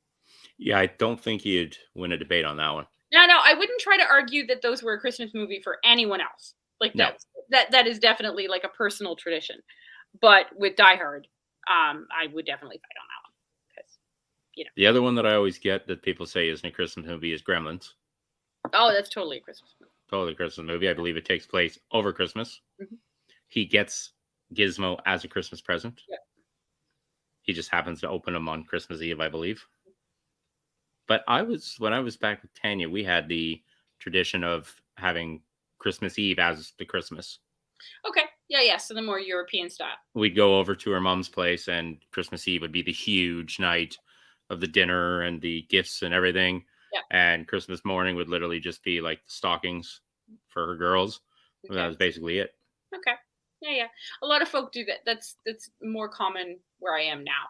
Yeah, I don't think you'd win a debate on that one. No, I wouldn't try to argue that those were a Christmas movie for anyone else. Like No. that is definitely like a personal tradition. But with Die Hard, I would definitely fight on that one. The other one that I always get that people say isn't a Christmas movie is Gremlins. Oh, that's totally a Christmas movie. Totally a Christmas movie. I believe it takes place over Christmas. Mm-hmm. He gets Gizmo as a Christmas present. Yeah. He just happens to open them on Christmas Eve, I believe. But when I was back with Tanya, we had the tradition of having Christmas Eve as the Christmas. Okay. Yeah. So the more European style. We'd go over to her mom's place, and Christmas Eve would be the huge night of the dinner and the gifts and everything. Yeah. And Christmas morning would literally just be like the stockings for her girls. Okay. That was basically it. Okay. Yeah. A lot of folk do that. That's more common where I am now.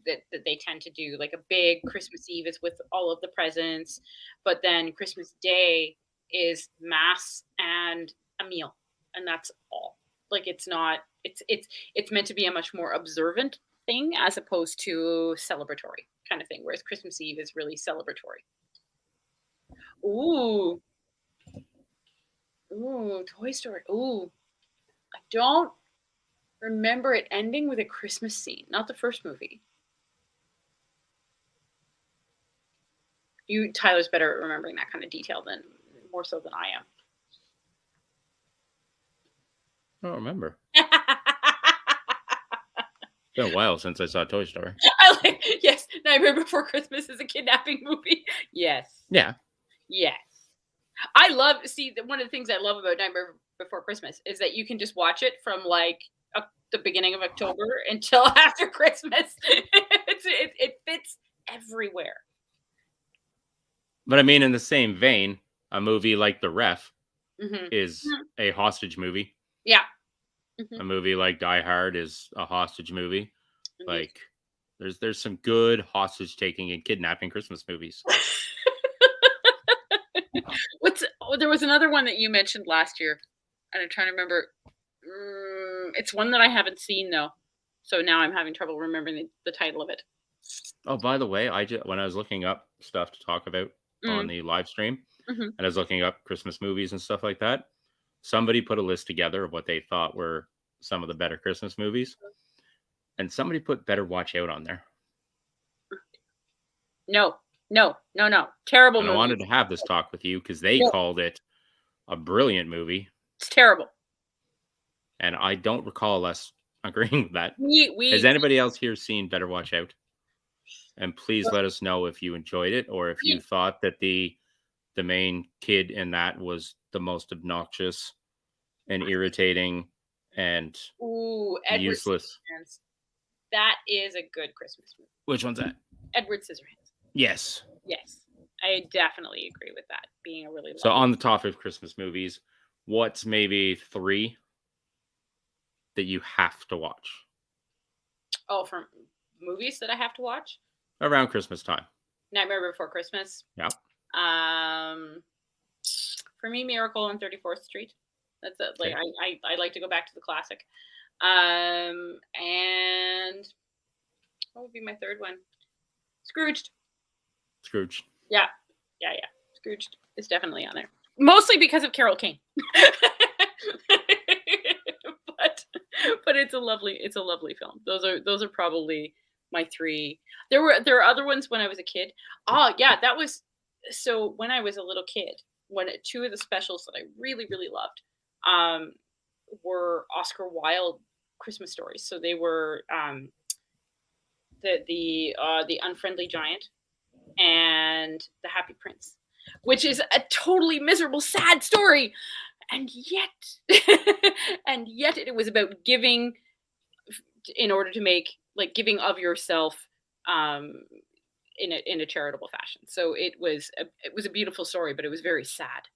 That they tend to do like a big Christmas Eve is with all of the presents, but then Christmas Day is mass and a meal, and that's all. Like it's not. It's meant to be a much more observant thing as opposed to celebratory kind of thing. Whereas Christmas Eve is really celebratory. Ooh, Toy Story. Ooh, I don't remember it ending with a Christmas scene. Not the first movie. Tyler's better at remembering that kind of detail more so than I am. I don't remember. It's been a while since I saw Toy Story. Yes, Nightmare Before Christmas is a kidnapping movie. Yes. Yeah. Yes. One of the things I love about Nightmare Before Christmas is that you can just watch it from like the beginning of October until after Christmas. It fits everywhere. But I mean, in the same vein, a movie like The Ref mm-hmm. is a hostage movie. Yeah. Mm-hmm. A movie like Die Hard is a hostage movie. Mm-hmm. Like, there's some good hostage taking and kidnapping Christmas movies. There was another one that you mentioned last year, and I'm trying to remember. It's one that I haven't seen though, so now I'm having trouble remembering the title of it. Oh, by the way, when I was looking up stuff to talk about on the live stream, and I was looking up Christmas movies and stuff like that, somebody put a list together of what they thought were some of the better Christmas movies, and somebody put Better Watch Out on there. No. Terrible movie. I wanted to have this talk with you because they called it a brilliant movie. It's terrible. And I don't recall us agreeing with that. Has We anybody else here seen Better Watch Out? And please let us know if you enjoyed it or if you thought that the main kid in that was the most obnoxious and irritating and ooh, Edward useless. Scissorhands. That is a good Christmas movie. Which one's that? Edward Scissorhands. Yes. Yes, I definitely agree with that being a really So lovely. on the topic of Christmas movies, what's maybe 3 that you have to watch Oh, from movies that I have to watch. around Christmas time? Nightmare Before Christmas. Yeah. For me, Miracle on 34th Street. That's it. Like Okay. I like to go back to the classic. And what would be my third one? Scrooged. Scrooge. Yeah. Scrooged is definitely on there. Mostly because of Carol King. but it's a lovely film. Those are probably my 3. There are other ones when I was a kid. Oh yeah, that was so when I was a little kid. When 2 of the specials that I really loved were Oscar Wilde Christmas stories. So they were the Unfriendly Giant and The Happy Prince, which is a totally miserable, sad story, and yet it was about giving in order to make giving of yourself in a charitable fashion. So it was a beautiful story, but it was very sad.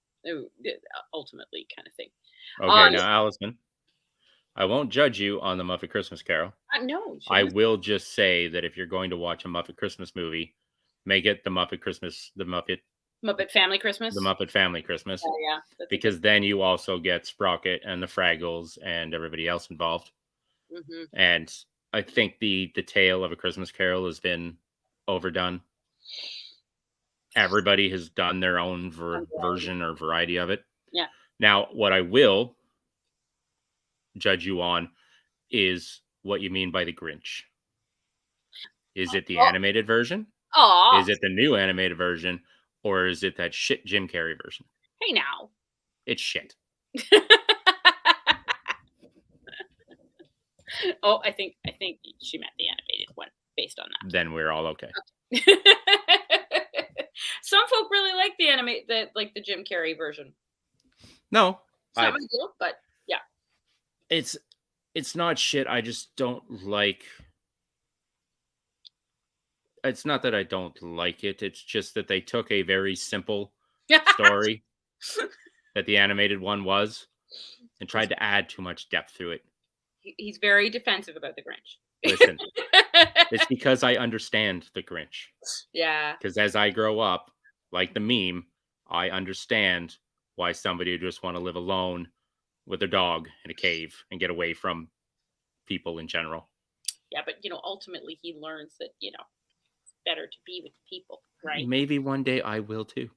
Ultimately, kind of thing. Okay, now Allison, I won't judge you on the Muppet Christmas Carol. No, I will just say that if you're going to watch a Muppet Christmas movie, make it the Muppet Family Christmas. The Muppet Family Christmas. Oh, yeah, because then you also get Sprocket and the Fraggles and everybody else involved. Mm-hmm. And I think the tale of A Christmas Carol has been overdone. Everybody has done their own version or variety of it. Yeah. Now, what I will judge you on is what you mean by the Grinch. Is it the animated version? Oh. Is it the new animated version? Or is it that shit Jim Carrey version? Hey, now. It's shit. Oh, I think she meant the animated one based on that. Then we're all okay. Some folk really like the Jim Carrey version. No. It's not my deal, but yeah. It's not shit. I just don't like. It's not that I don't like it. It's just that they took a very simple story that the animated one was and tried to add too much depth to it. He's very defensive about the Grinch. Listen, it's because I understand the Grinch. Yeah. Because as I grow up, like the meme, I understand why somebody would just want to live alone with their dog in a cave and get away from people in general. Yeah, but ultimately he learns that it's better to be with people, right? Maybe one day I will too.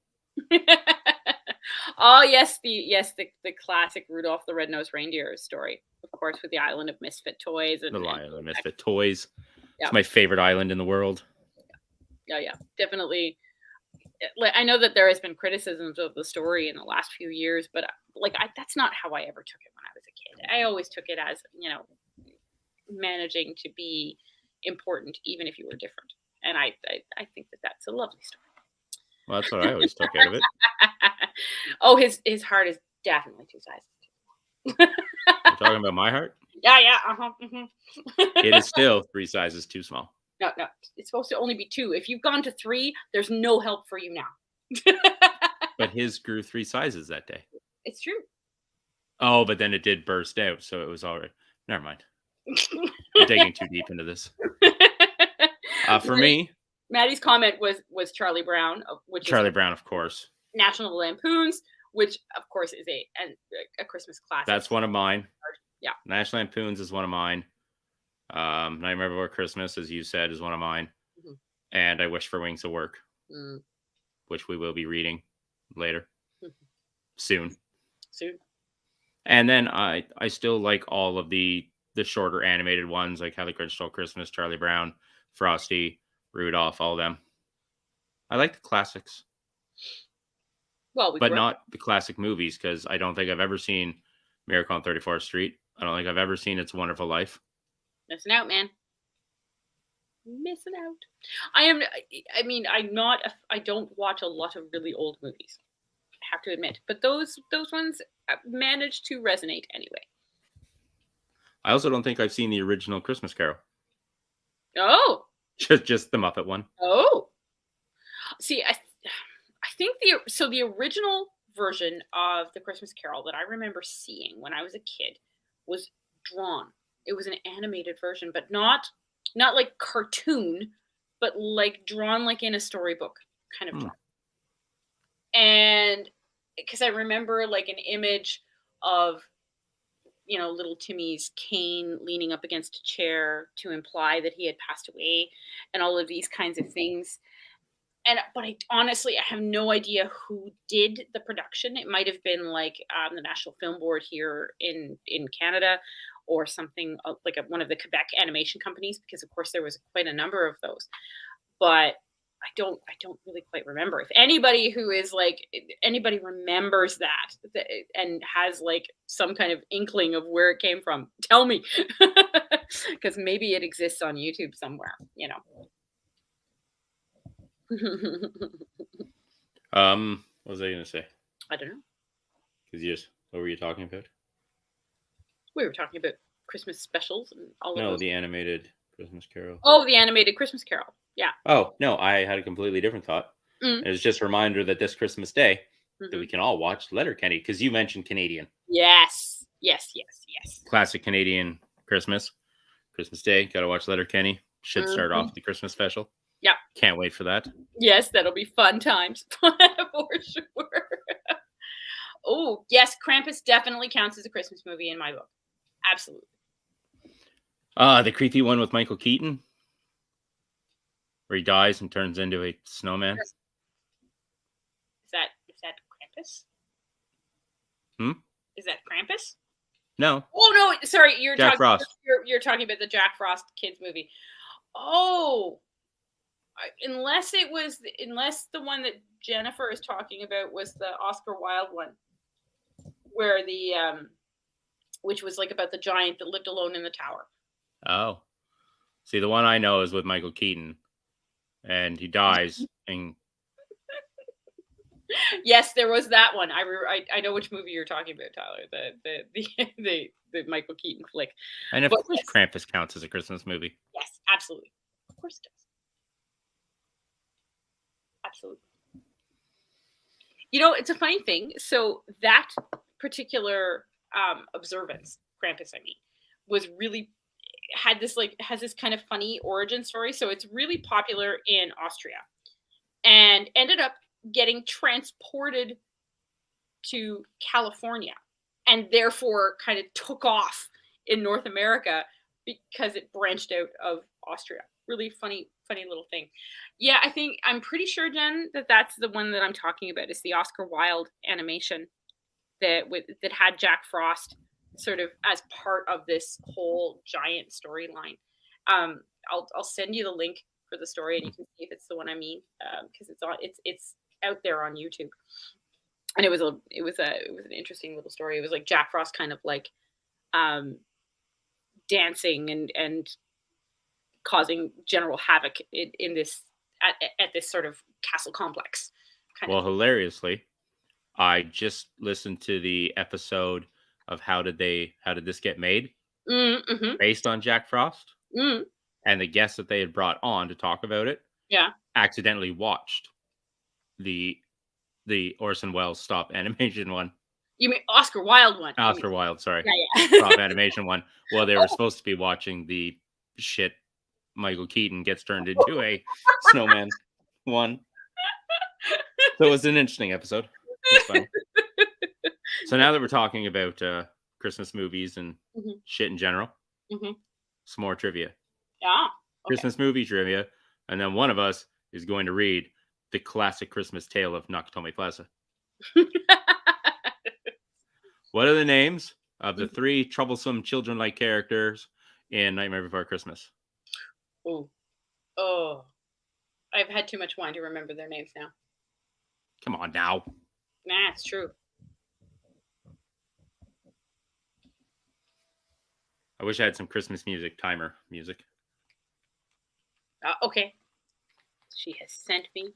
Oh yes, the classic Rudolph the Red-Nosed Reindeer story, of course, with the Island of Misfit Toys The Island of Misfit Toys. Yeah. It's my favorite island in the world. Yeah, definitely. I know that there has been criticisms of the story in the last few years, but that's not how I ever took it when I was a kid. I always took it as managing to be important, even if you were different, and I think that that's a lovely story. Well, that's what I always took out of it. Oh, his heart is definitely 2 sizes. You're talking about my heart? Yeah. Mm-hmm. It is still 3 sizes too small. No, it's supposed to only be 2. If you've gone to 3, there's no help for you now. But his grew 3 sizes that day. It's true. Oh, but then it did burst out, so it was all right. Never mind. I'm digging too deep into this. For me, Maddie's comment was Charlie Brown, Brown, of course. National Lampoons, which of course is a Christmas classic. That's one of mine. Yeah. National Lampoons is one of mine. Nightmare Before Christmas, as you said, is one of mine. Mm-hmm. And I Wish for Wings of Work, which we will be reading later. Mm-hmm. Soon. And then I still like all of the shorter animated ones, like How the Grinch Stole Christmas, Charlie Brown, Frosty, Rudolph, all of them. I like the classics. Well, but not the classic movies, because I don't think I've ever seen Miracle on 34th Street. I don't think I've ever seen It's a Wonderful Life. Missing out, man. Missing out. I am. I mean, I'm not. I don't watch a lot of really old movies. I have to admit, but those ones manage to resonate anyway. I also don't think I've seen the original Christmas Carol. Oh, just the Muppet one. oh. See, I think the original version of the Christmas Carol that I remember seeing when I was a kid was drawn. It was an animated version, but not like cartoon, but like drawn like in a storybook kind of drawn. And because I remember like an image of, you know, little Timmy's cane leaning up against a chair to imply that he had passed away and all of these kinds of things. But I honestly, I have no idea who did the production. It might have been like the National Film Board here in Canada, or something like one of the Quebec animation companies, because of course there was quite a number of those. But I don't really quite remember. If anybody who is like anybody remembers that and has like some kind of inkling of where it came from, tell me, because maybe it exists on YouTube somewhere. You know. What was I gonna say? I don't know. Because what were you talking about? We were talking about Christmas specials and all of No, those. the animated Christmas Carol. Oh, the animated Christmas Carol. Yeah. Oh no, I had a completely different thought. Mm. It was just a reminder that this Christmas Day that we can all watch Letterkenny, because you mentioned Canadian. Yes. Classic Canadian Christmas Day. Got to watch Letterkenny. Should start off the Christmas special. Yeah. Can't wait for that. Yes, that'll be fun times for sure. Oh, yes, Krampus definitely counts as a Christmas movie in my book. Absolutely. The creepy one with Michael Keaton, where he dies and turns into a snowman. Is that Krampus? Is that Krampus? No. Oh no, sorry, you're Jack Frost. You're talking about the Jack Frost kids movie. Oh, unless the one that Jennifer is talking about was the Oscar Wilde one, where which was like about the giant that lived alone in the tower. Oh, see, the one I know is with Michael Keaton, and he dies. And yes, there was that one. I know which movie you're talking about, Tyler. The Michael Keaton flick. And of course, Krampus counts as a Christmas movie. Yes, absolutely. Of course it does. Absolutely. You know, it's a funny thing. So that particular observance, Krampus, I mean, was really has this kind of funny origin story. So it's really popular in Austria, and ended up getting transported to California, and therefore kind of took off in North America because it branched out of Austria. Really funny little thing. Yeah, I'm pretty sure, Jen, that's the one that I'm talking about. It's the Oscar Wilde animation that had Jack Frost sort of as part of this whole giant storyline. I'll send you the link for the story, and you can see if it's the one I mean, because it's out there on YouTube. And it was an interesting little story. It was like Jack Frost kind of like dancing and causing general havoc in this at this sort of castle complex. Hilariously, I just listened to the episode of How Did This Get Made, based on Jack Frost, and the guests that they had brought on to talk about it, accidentally watched the Orson Welles stop animation one. You mean Oscar Wilde one? Oscar Wilde, sorry. Yeah. Stop animation one. Well, they were supposed to be watching the shit Michael Keaton gets turned into a snowman one. So it was an interesting episode. It was funny. So now that we're talking about Christmas movies and shit in general, some more trivia. Yeah. Okay. Christmas movie trivia. And then one of us is going to read the classic Christmas tale of Nakatomi Plaza. What are the names of the three troublesome children-like characters in Nightmare Before Christmas? Oh, I've had too much wine to remember their names now. Come on now. Nah, it's true. I wish I had some Christmas music, timer music. Okay. She has sent me.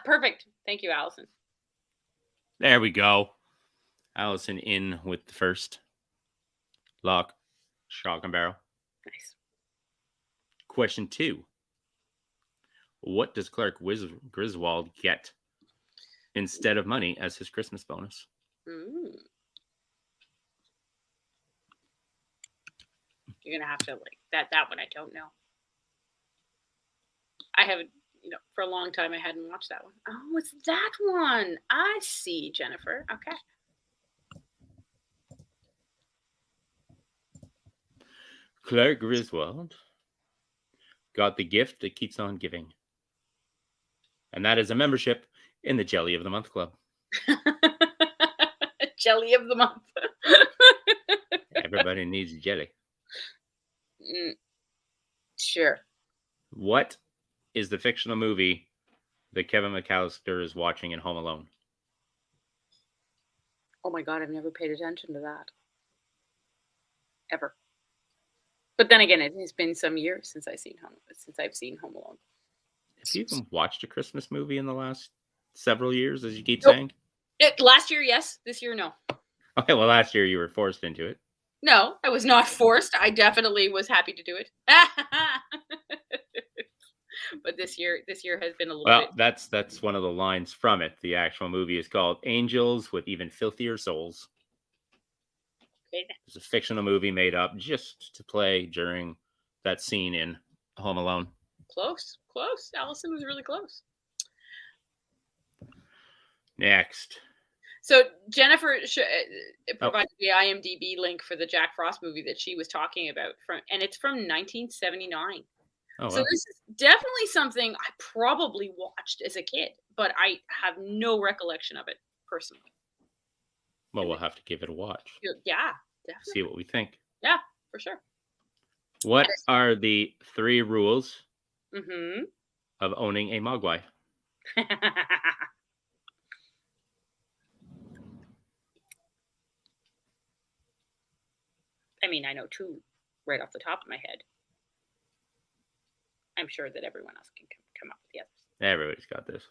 Perfect. Thank you, Allison. There we go. Allison in with the first lock, shock and barrel. Nice. Question 2. What does Clark Griswold get instead of money as his Christmas bonus? You're gonna have to that one. I don't know. I haven't, for a long time. I hadn't watched that one. Oh, it's that one. I see, Jennifer. Okay. Clark Griswold got the gift that keeps on giving, and that is a membership in the Jelly of the Month Club. Jelly of the Month. Everybody needs jelly. Sure. What is the fictional movie that Kevin McAllister is watching in Home Alone? Oh my God, I've never paid attention to that. Ever. But then again, it has been some years since I've seen Home Alone. Have you even watched a Christmas movie in the last several years, as you keep Nope. saying? Last year, yes. This year, no. Okay, well, last year you were forced into it. No, I was not forced. I definitely was happy to do it. But this year has been a little bit. Well, that's one of the lines from it. The actual movie is called Angels with Even Filthier Souls. Okay. It's a fictional movie made up just to play during that scene in Home Alone. Close. Allison was really close. Next. So Jennifer provided the IMDb link for the Jack Frost movie that she was talking about, and it's from 1979. Oh, so wow. this is definitely something I probably watched as a kid, but I have no recollection of it personally. Well, we'll have to give it a watch. Yeah, definitely. See what we think. Yeah, for sure. What are the 3 rules of owning a Mogwai? I mean, I know 2 right off the top of my head. I'm sure that everyone else can come up with the others. Everybody's got this.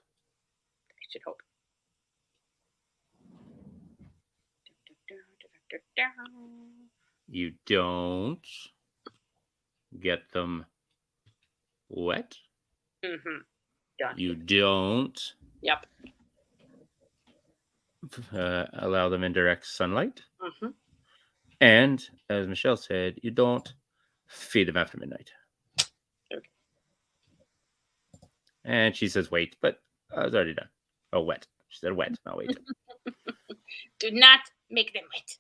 I should hope. You don't get them wet. Done. You don't. Yep. Allow them in direct sunlight. And as Michelle said, you don't feed them after midnight. Okay. And she says wait, but I was already done. Oh, wet. She said wet, not wait. Do not make them wet.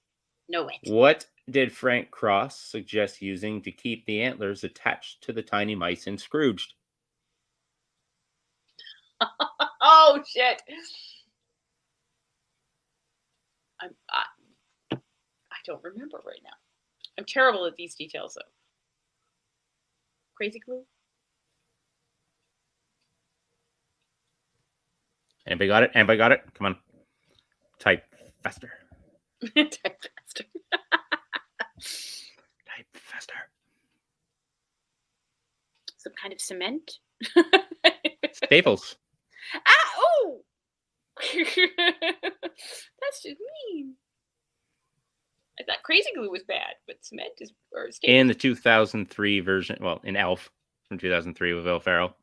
No wet. What did Frank Cross suggest using to keep the antlers attached to the tiny mice in Scrooged? Oh, shit. I don't remember right now. I'm terrible at these details, though. Crazy glue? Anybody got it? Anybody got it? Come on. Type faster. Type faster. Type faster. Some kind of cement? Staples. Oh! That's just mean. I thought crazy glue was bad, but cement is or staples. In the 2003 version, well, in Elf from 2003 with Will Ferrell,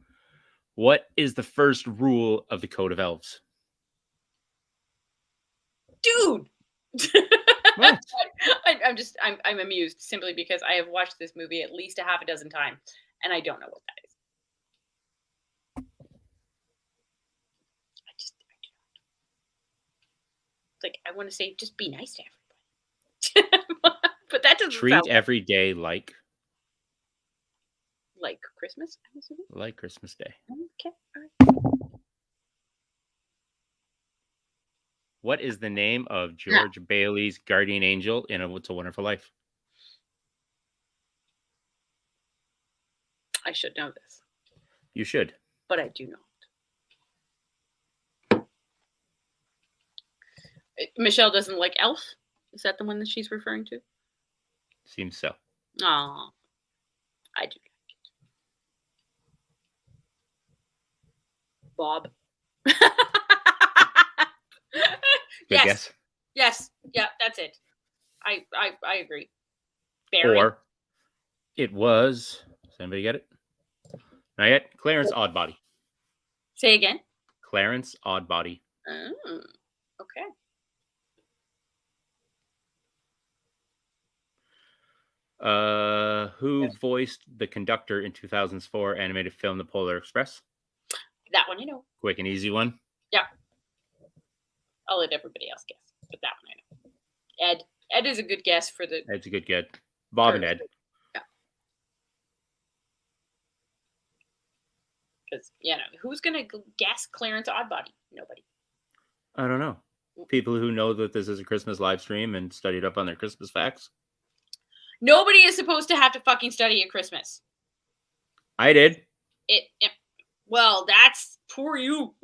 what is the first rule of the Code of Elves? Dude! What? I'm amused simply because I have watched this movie at least a half a dozen times, and I don't know what that is. Like, I want to say, just be nice to everybody. But that doesn't Treat sound every day like Christmas, I'm assuming? Like Christmas Day. Okay. All right. What is the name of George Bailey's guardian angel in It's a Wonderful Life? I should know this. You should. But I do not. Michelle doesn't like Elf? Is that the one that she's referring to? Seems so. Aw, I do. Bob. Good Yes. guess. Yes. Yeah, that's it. I agree. Barry. Or it was. Does anybody get it? Not yet. Clarence Oddbody. Say again. Clarence Oddbody. Oh, okay. Who voiced the conductor in 2004 animated film The Polar Express? That one I know. Quick and easy one. Yeah. I'll let everybody else guess, but that one I know. Ed. Ed is a good guess for the. Ed's a good guess. Bob and Ed. Yeah. Because who's gonna guess Clarence Oddbody? Nobody. I don't know. People who know that this is a Christmas live stream and studied up on their Christmas facts. Nobody is supposed to have to fucking study at Christmas. I did. Well, that's poor you.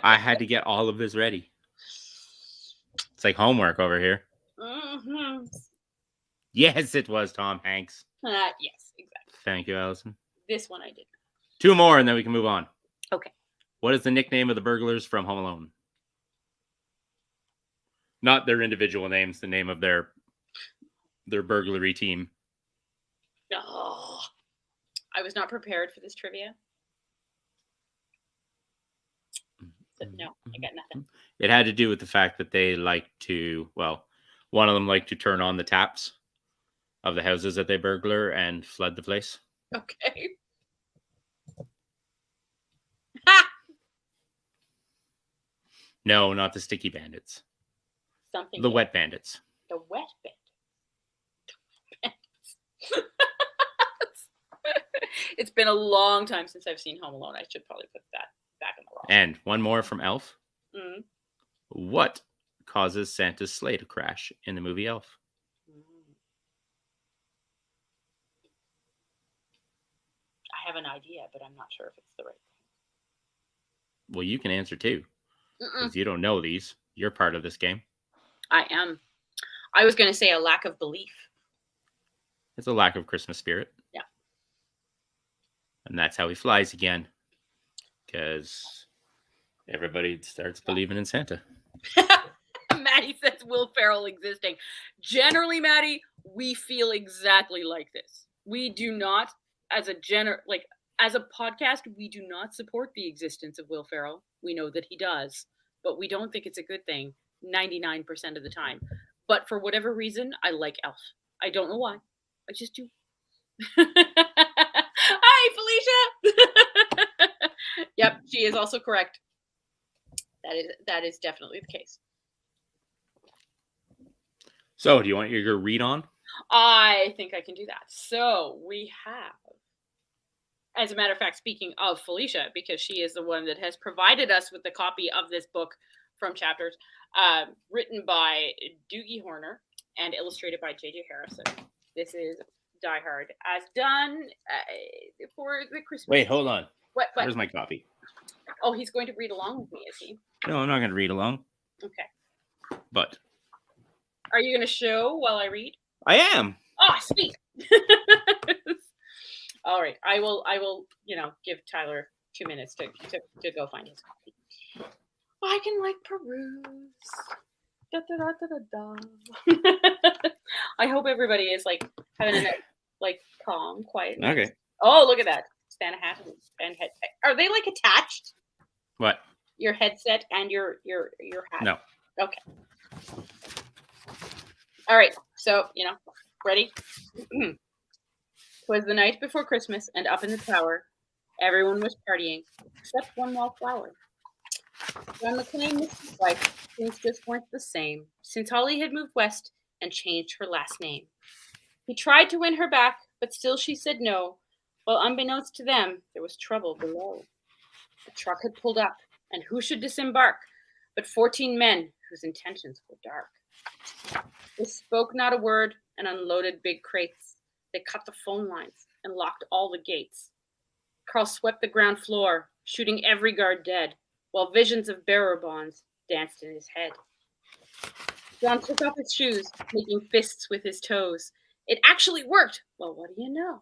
I had to get all of this ready. It's like homework over here. Mm-hmm. Yes, it was Tom Hanks. Yes, exactly. Thank you, Allison. This one I did. 2 more and then we can move on. Okay. What is the nickname of the burglars from Home Alone? Not their individual names, the name of their burglary team. Oh, I was not prepared for this trivia. So, no, I got nothing. It had to do with the fact that they like to, well, one of them liked to turn on the taps of the houses that they burglar and flood the place. Okay. Ha! No, not the sticky bandits. Something. The wet bandits. The wet bandits. It's been a long time since I've seen Home Alone. I should probably put that back in the roster. And one more from Elf. Mm. What causes Santa's sleigh to crash in the movie Elf? I have an idea, but I'm not sure if it's the right thing. Well, you can answer too. Because you don't know these. You're part of this game. I am. I was going to say a lack of belief. It's a lack of Christmas spirit. Yeah. And that's how he flies again. Because everybody starts believing in Santa. Maddie says Will Ferrell existing. Generally, Maddie, we feel exactly like this. We do not, as a podcast, we do not support the existence of Will Ferrell. We know that he does, but we don't think it's a good thing 99% of the time. But for whatever reason, I like Elf. I don't know why. I just do. Hi, Felicia. Yep, she is also correct. That is definitely the case. So, do you want your read on? I think I can do that. So we have, as a matter of fact, speaking of Felicia, because she is the one that has provided us with the copy of this book from Chapters, written by Doogie Horner and illustrated by J.J. Harrison. This is Die Hard, as done for the Christmas. Wait, hold on. What? Where's my copy? Oh, he's going to read along with me, is he? No, I'm not going to read along. Okay. But. Are you going to show while I read? I am. Oh, sweet. All right. I will, give Tyler 2 minutes to go find his copy. I can peruse. Da, da, da, da, da. I hope everybody is having a calm, quiet night. Okay. Oh, look at that. Santa hat and head. Are they attached? What? Your headset and your hat? No. Okay. All right. So, ready? 'Twas the night before Christmas, and up in the tower, everyone was partying, except one wallflower. John McClane missed his wife. Things just weren't the same since Holly had moved west and changed her last name. He tried to win her back, but still she said no. Well, unbeknownst to them, there was trouble below. The truck had pulled up, and who should disembark but 14 men whose intentions were dark. They spoke not a word and unloaded big crates. They cut the phone lines and locked all the gates. Carl swept the ground floor, shooting every guard dead, while visions of bearer bonds danced in his head. John took off his shoes, making fists with his toes. It actually worked. Well, what do you know?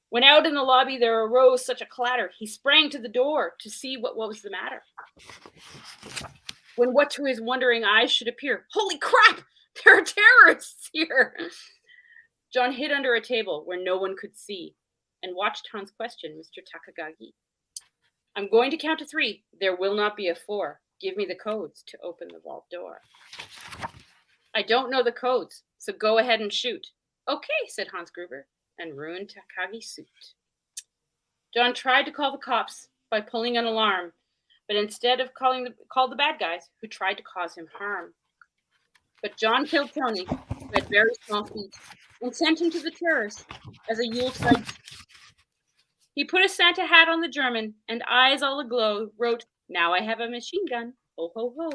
When out in the lobby there arose such a clatter, he sprang to the door to see what was the matter. When what to his wondering eyes should appear, holy crap! There are terrorists here! John hid under a table where no one could see and watched Hans question Mr. Takagagi. I'm going to count to 3. There will not be a 4. Give me the codes to open the vault door. I don't know the codes, so go ahead and shoot. Okay, said Hans Gruber, and ruined Takagi's suit. John tried to call the cops by pulling an alarm, but instead of called the bad guys who tried to cause him harm. But John killed Tony, who had very small feet, and sent him to the terrace as a Yuletide. He put a Santa hat on the German, and eyes all aglow, wrote, Now I have a machine gun, ho ho ho.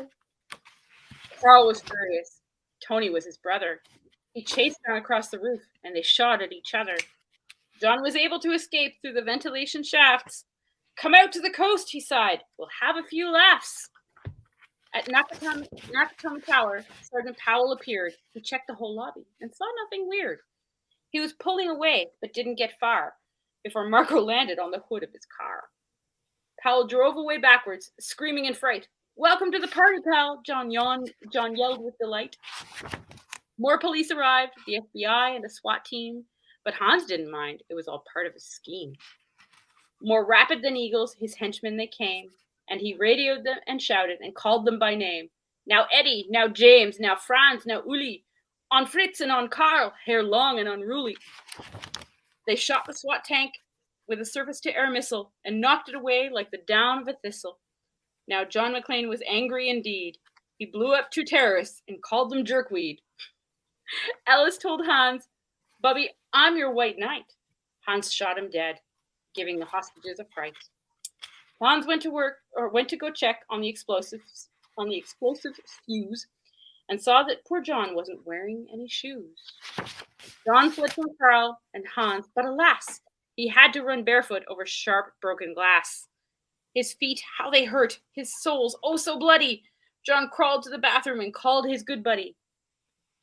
Carl was furious. Tony was his brother. He chased them across the roof, and they shot at each other. John was able to escape through the ventilation shafts. Come out to the coast, he sighed. We'll have a few laughs. At Nakatomi Tower, Sergeant Powell appeared. He checked the whole lobby and saw nothing weird. He was pulling away, but didn't get far before Marco landed on the hood of his car. Powell drove away backwards, screaming in fright. Welcome to the party, pal, John yelled with delight. More police arrived, the FBI and a SWAT team, but Hans didn't mind. It was all part of his scheme. More rapid than eagles, his henchmen they came, and he radioed them and shouted and called them by name. Now Eddie, now James, now Franz, now Uli, on Fritz and on Karl, hair long and unruly. They shot the SWAT tank with a surface-to-air missile and knocked it away like the down of a thistle. Now John McClane was angry indeed. He blew up 2 terrorists and called them jerkweed. Ellis told Hans, Bubby, I'm your white knight. Hans shot him dead, giving the hostages a fright. Hans went to go check on the explosive fuse, and saw that poor John wasn't wearing any shoes. John fled from Karl and Hans, but alas, he had to run barefoot over sharp, broken glass. His feet, how they hurt, his soles, oh so bloody. John crawled to the bathroom and called his good buddy.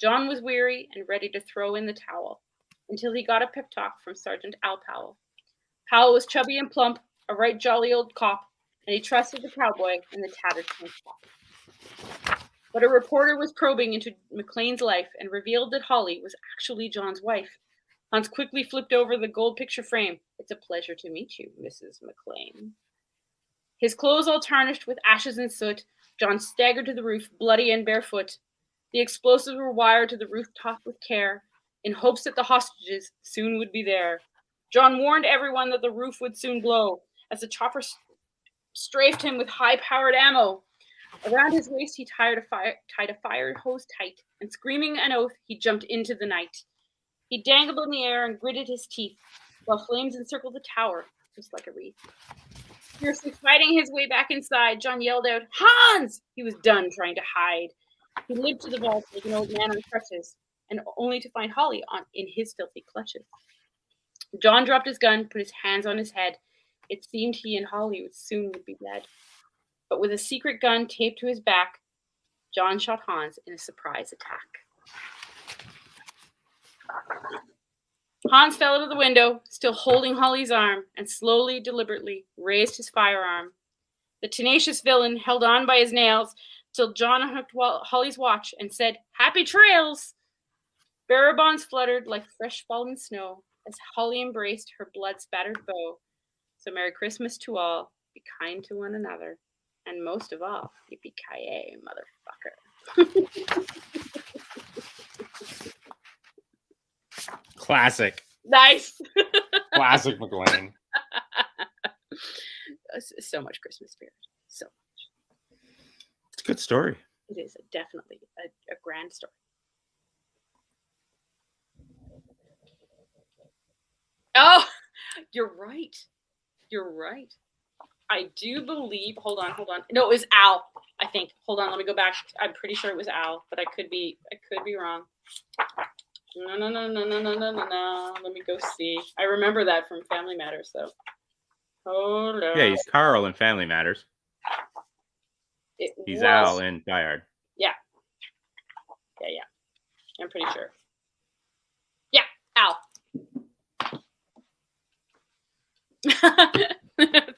John was weary and ready to throw in the towel, until he got a pep talk from Sergeant Al Powell. Powell was chubby and plump, a right jolly old cop, and he trusted the cowboy in the tattered tank top. But a reporter was probing into McClane's life and revealed that Holly was actually John's wife. Hans quickly flipped over the gold picture frame. It's a pleasure to meet you, Mrs. McClane. His clothes all tarnished with ashes and soot, John staggered to the roof, bloody and barefoot. The explosives were wired to the rooftop with care, in hopes that the hostages soon would be there. John warned everyone that the roof would soon blow, as the chopper strafed him with high-powered ammo. Around his waist, he tied a fire hose tight, and screaming an oath, he jumped into the night. He dangled in the air and gritted his teeth, while flames encircled the tower, just like a wreath. Fiercely fighting his way back inside, John yelled out, Hans! He was done trying to hide. He lived to the vault like an old man on crutches, and only to find Holly in his filthy clutches. John dropped his gun, put his hands on his head. It seemed he and Holly soon would be dead. But with a secret gun taped to his back, John shot Hans in a surprise attack. Hans fell out of the window, still holding Holly's arm, and slowly, deliberately raised his firearm. The tenacious villain held on by his nails till John unhooked Holly's watch and said, Happy trails! Bearer bonds fluttered like fresh fallen snow as Holly embraced her blood-spattered bow. So Merry Christmas to all, be kind to one another, and most of all, yippee-ki-yay, motherfucker. Classic. Nice. Classic McClane. So much Christmas spirit. So much. It's a good story. It is definitely a grand story. Oh, you're right. You're right. I do believe. Hold on. No, it was Al. I think. Hold on. Let me go back. I'm pretty sure it was Al, but I could be wrong. No. Let me go see. I remember that from Family Matters, though. Hold on. Yeah, he's Carl in Family Matters. He's Al in Die Hard. Yeah. I'm pretty sure. Yeah, Al.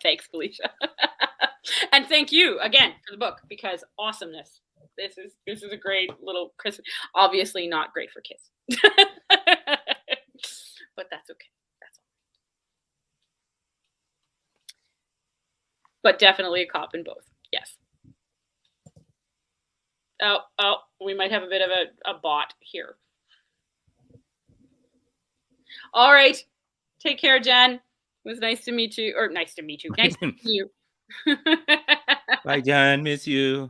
Thanks, Felicia. And thank you again for the book, because awesomeness. This is a great little Christmas. Obviously not great for kids. But that's okay. That's all. But definitely a cop in both. Yes. Oh, we might have a bit of a bot here. All right. Take care, Jen. It was nice to meet you. Or nice to meet you. Nice to see you. Bye, Jen. Miss you.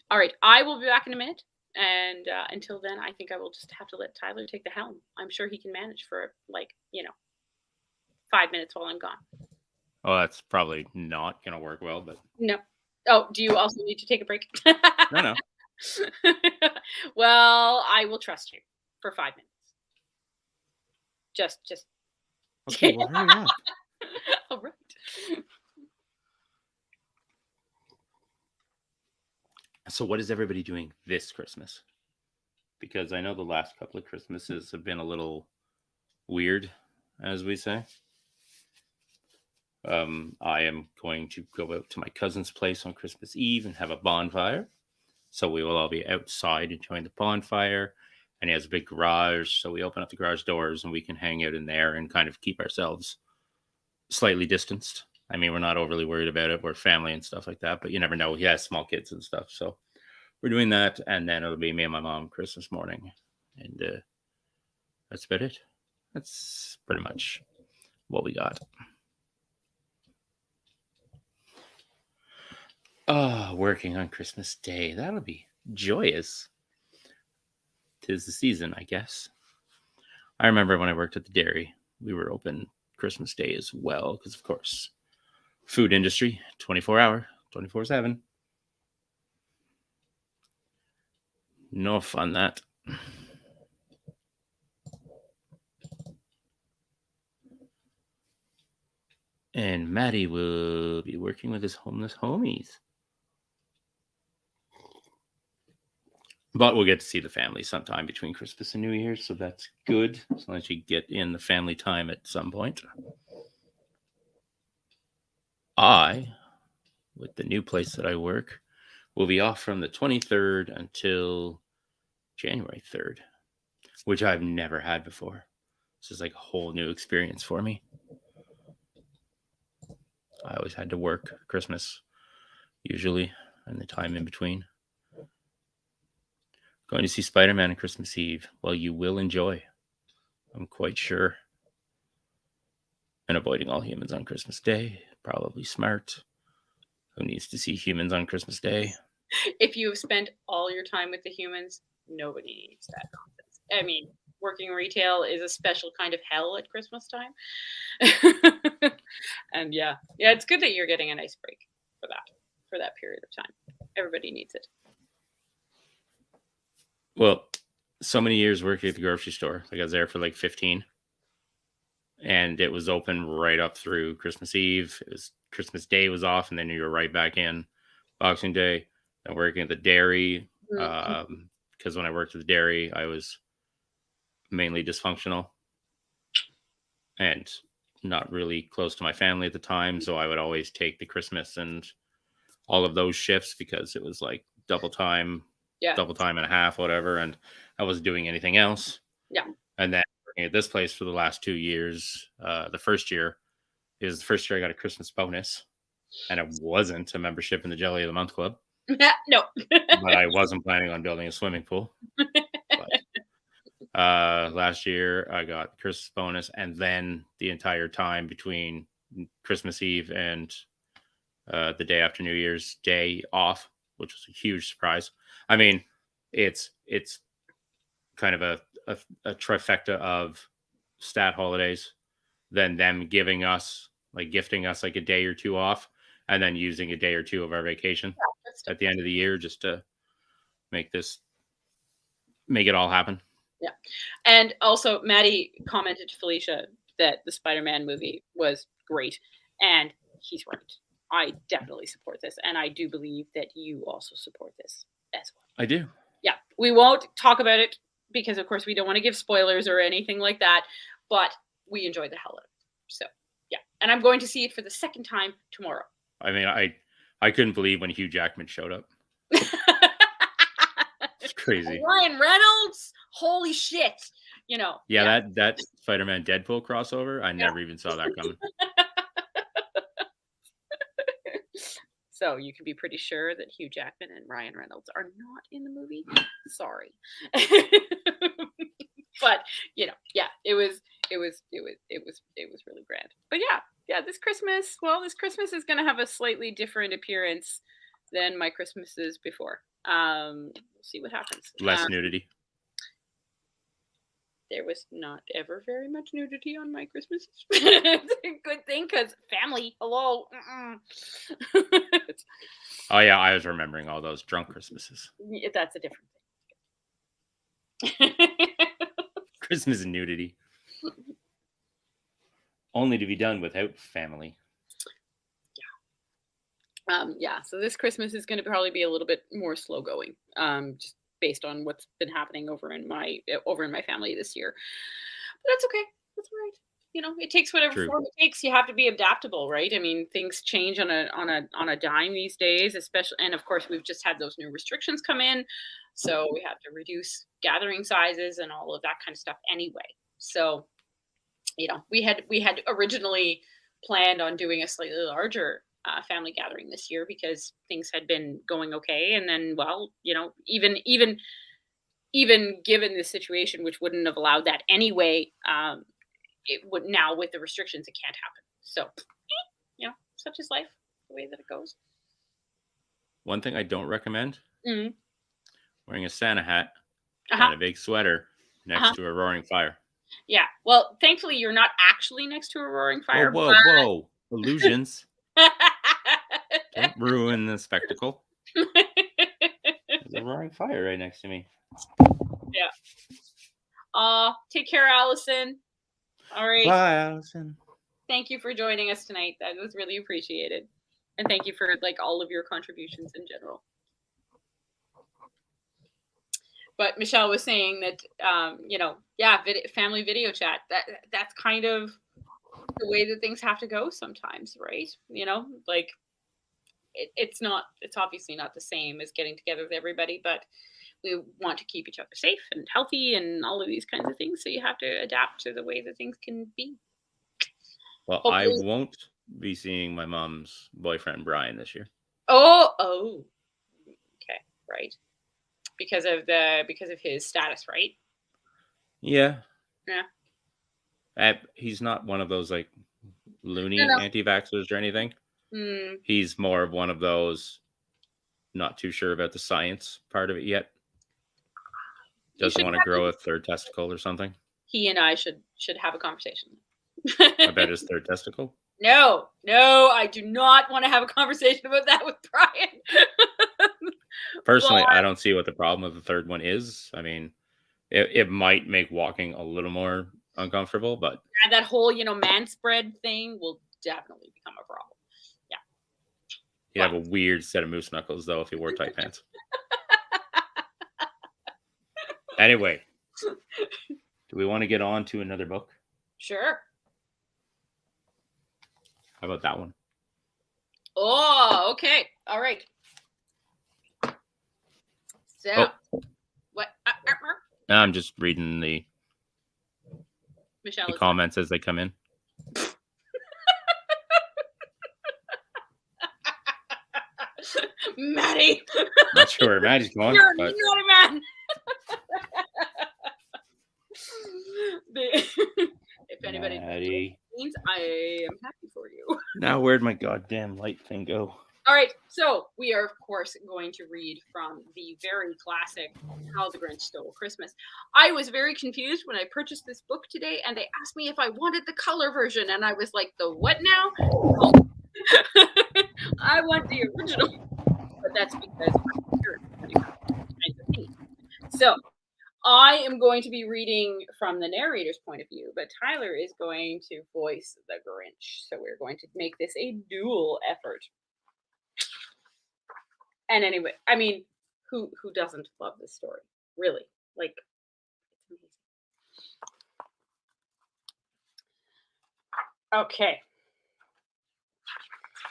All right. I will be back in a minute. And until then, I think I will just have to let Tyler take the helm. I'm sure he can manage for 5 minutes while I'm gone. Oh, that's probably not going to work well, but. No. Oh, do you also need to take a break? No. Well, I will trust you for 5 minutes. Just. Okay, well, hurry up. All right. So what is everybody doing this Christmas? Because I know the last couple of Christmases have been a little weird, as we say. I am going to go out to my cousin's place on Christmas Eve and have a bonfire. So we will all be outside enjoying the bonfire. And he has a big garage. So we open up the garage doors and we can hang out in there and kind of keep ourselves slightly distanced. I mean, we're not overly worried about it. We're family and stuff like that. But you never know. He has small kids and stuff. So we're doing that. And then it'll be me and my mom Christmas morning. And that's about it. That's pretty much what we got. Oh, working on Christmas Day. That'll be joyous. 'Tis the season, I guess. I remember when I worked at the dairy, we were open Christmas Day as well, because, of course, food industry, 24-hour, 24/7. No fun, that. And Maddie will be working with his homeless homies. But we'll get to see the family sometime between Christmas and New Year's, so that's good, as long as you get in the family time at some point. I, with the new place that I work, will be off from the 23rd until January 3rd, which I've never had before. This is like a whole new experience for me. I always had to work Christmas, usually, and the time in between. Going to see Spider-Man on Christmas Eve. Well, you will enjoy. I'm quite sure. And avoiding all humans on Christmas Day. Probably smart. Who needs to see humans on Christmas Day? If you have spent all your time with the humans, nobody needs that nonsense. I mean, working retail is a special kind of hell at Christmas time. And yeah, it's good that you're getting a nice break for that period of time. Everybody needs it. Well, so many years working at the grocery store. Like I was there for like 15. And it was open right up through Christmas Eve. It was Christmas Day was off, and then you were right back in Boxing Day. And working at the dairy, because when I worked at the dairy, I was mainly dysfunctional and not really close to my family at the time. So I would always take the Christmas and all of those shifts because it was like double time and a half, whatever. And I wasn't doing anything else. Yeah. And then working at this place for the last 2 years, the first year is the first year I got a Christmas bonus, and it wasn't a membership in the Jelly of the Month Club. No. But I wasn't planning on building a swimming pool. But, last year I got the Christmas bonus, and then the entire time between Christmas Eve and the day after New Year's Day off, which was a huge surprise. I mean, it's kind of a trifecta of stat holidays, then them gifting us like a day or two off, and then using a day or two of our vacation at the end of the year just to make it all happen. Yeah. And also, Maddie commented to Felicia that the Spider-Man movie was great, and he's right. I definitely support this, and I do believe that you also support this. as well. I do. Yeah, we won't talk about it because, of course, we don't want to give spoilers or anything like that. But we enjoyed the hell out of it. So yeah, and I'm going to see it for the second time tomorrow. I mean, I couldn't believe when Hugh Jackman showed up. It's crazy. Ryan Reynolds, holy shit! You know. Yeah, that Spider-Man Deadpool crossover, I never even saw that coming. So you can be pretty sure that Hugh Jackman and Ryan Reynolds are not in the movie. Sorry. But yeah, it was really grand. But yeah, this Christmas is gonna have a slightly different appearance than my Christmases before. We'll see what happens. Less nudity. There was not ever very much nudity on my Christmas. It's a good thing because family. Hello. Oh yeah, I was remembering all those drunk Christmases. That's a different thing. Christmas and nudity. Only to be done without family. Yeah. So this Christmas is going to probably be a little bit more slow going. Just based on what's been happening over in my family this year. But that's okay. That's all right. It takes whatever form it takes. You have to be adaptable, right? I mean, things change on a dime these days, especially, and of course, we've just had those new restrictions come in, so we have to reduce gathering sizes and all of that kind of stuff anyway. So, we had originally planned on doing a slightly larger family gathering this year because things had been going okay, and then, well, even given the situation, which wouldn't have allowed that anyway, it would now with the restrictions, it can't happen. So, such is life, the way that it goes. One thing I don't recommend: Mm-hmm. wearing a Santa hat and a big sweater next to a roaring fire. Yeah. Well, thankfully, you're not actually next to a roaring fire. Whoa! Illusions. Don't ruin the spectacle. There's a roaring fire right next to me. Yeah. Take care, Allison. All right. Bye, Allison. Thank you for joining us tonight. That was really appreciated. And thank you for all of your contributions in general. But Michelle was saying that, family video chat, that's kind of the way that things have to go sometimes, right? It's obviously not the same as getting together with everybody, but we want to keep each other safe and healthy and all of these kinds of things. So you have to adapt to the way that things can be. Well, hopefully. I won't be seeing my mom's boyfriend, Brian, this year. Oh, okay. Right. Because of his status, right? Yeah. Yeah. He's not one of those loony anti-vaxxers or anything. He's more of one of those not too sure about the science part of it yet. Doesn't want to grow a third testicle or something. He and I should have a conversation about his third testicle. No, I do not want to have a conversation about that with Brian. Personally, I don't see what the problem with the third one is. I mean, it might make walking a little more uncomfortable, but that whole man spread thing will definitely become a problem. Yeah, you'd have a weird set of moose knuckles though if you wore tight pants. Anyway, do we want to get on to another book? Sure. How about that one? Oh, okay. All right. So, what? I'm just reading the comments as they come in. Maddie. Not sure where Maddie's going. You're not a man. If anybody means, I am happy for you. Now, where'd my goddamn light thing go? All right, so we are, of course, going to read from the very classic How the Grinch Stole Christmas. I was very confused when I purchased this book today, and they asked me if I wanted the color version, and I was like, the what now? Oh. I want the original, but that's because I'm sure so I am going to be reading from the narrator's point of view, but Tyler is going to voice the Grinch, so we're going to make this a dual effort. And anyway, I mean, who doesn't love this story? Really, like, it's amazing. Okay,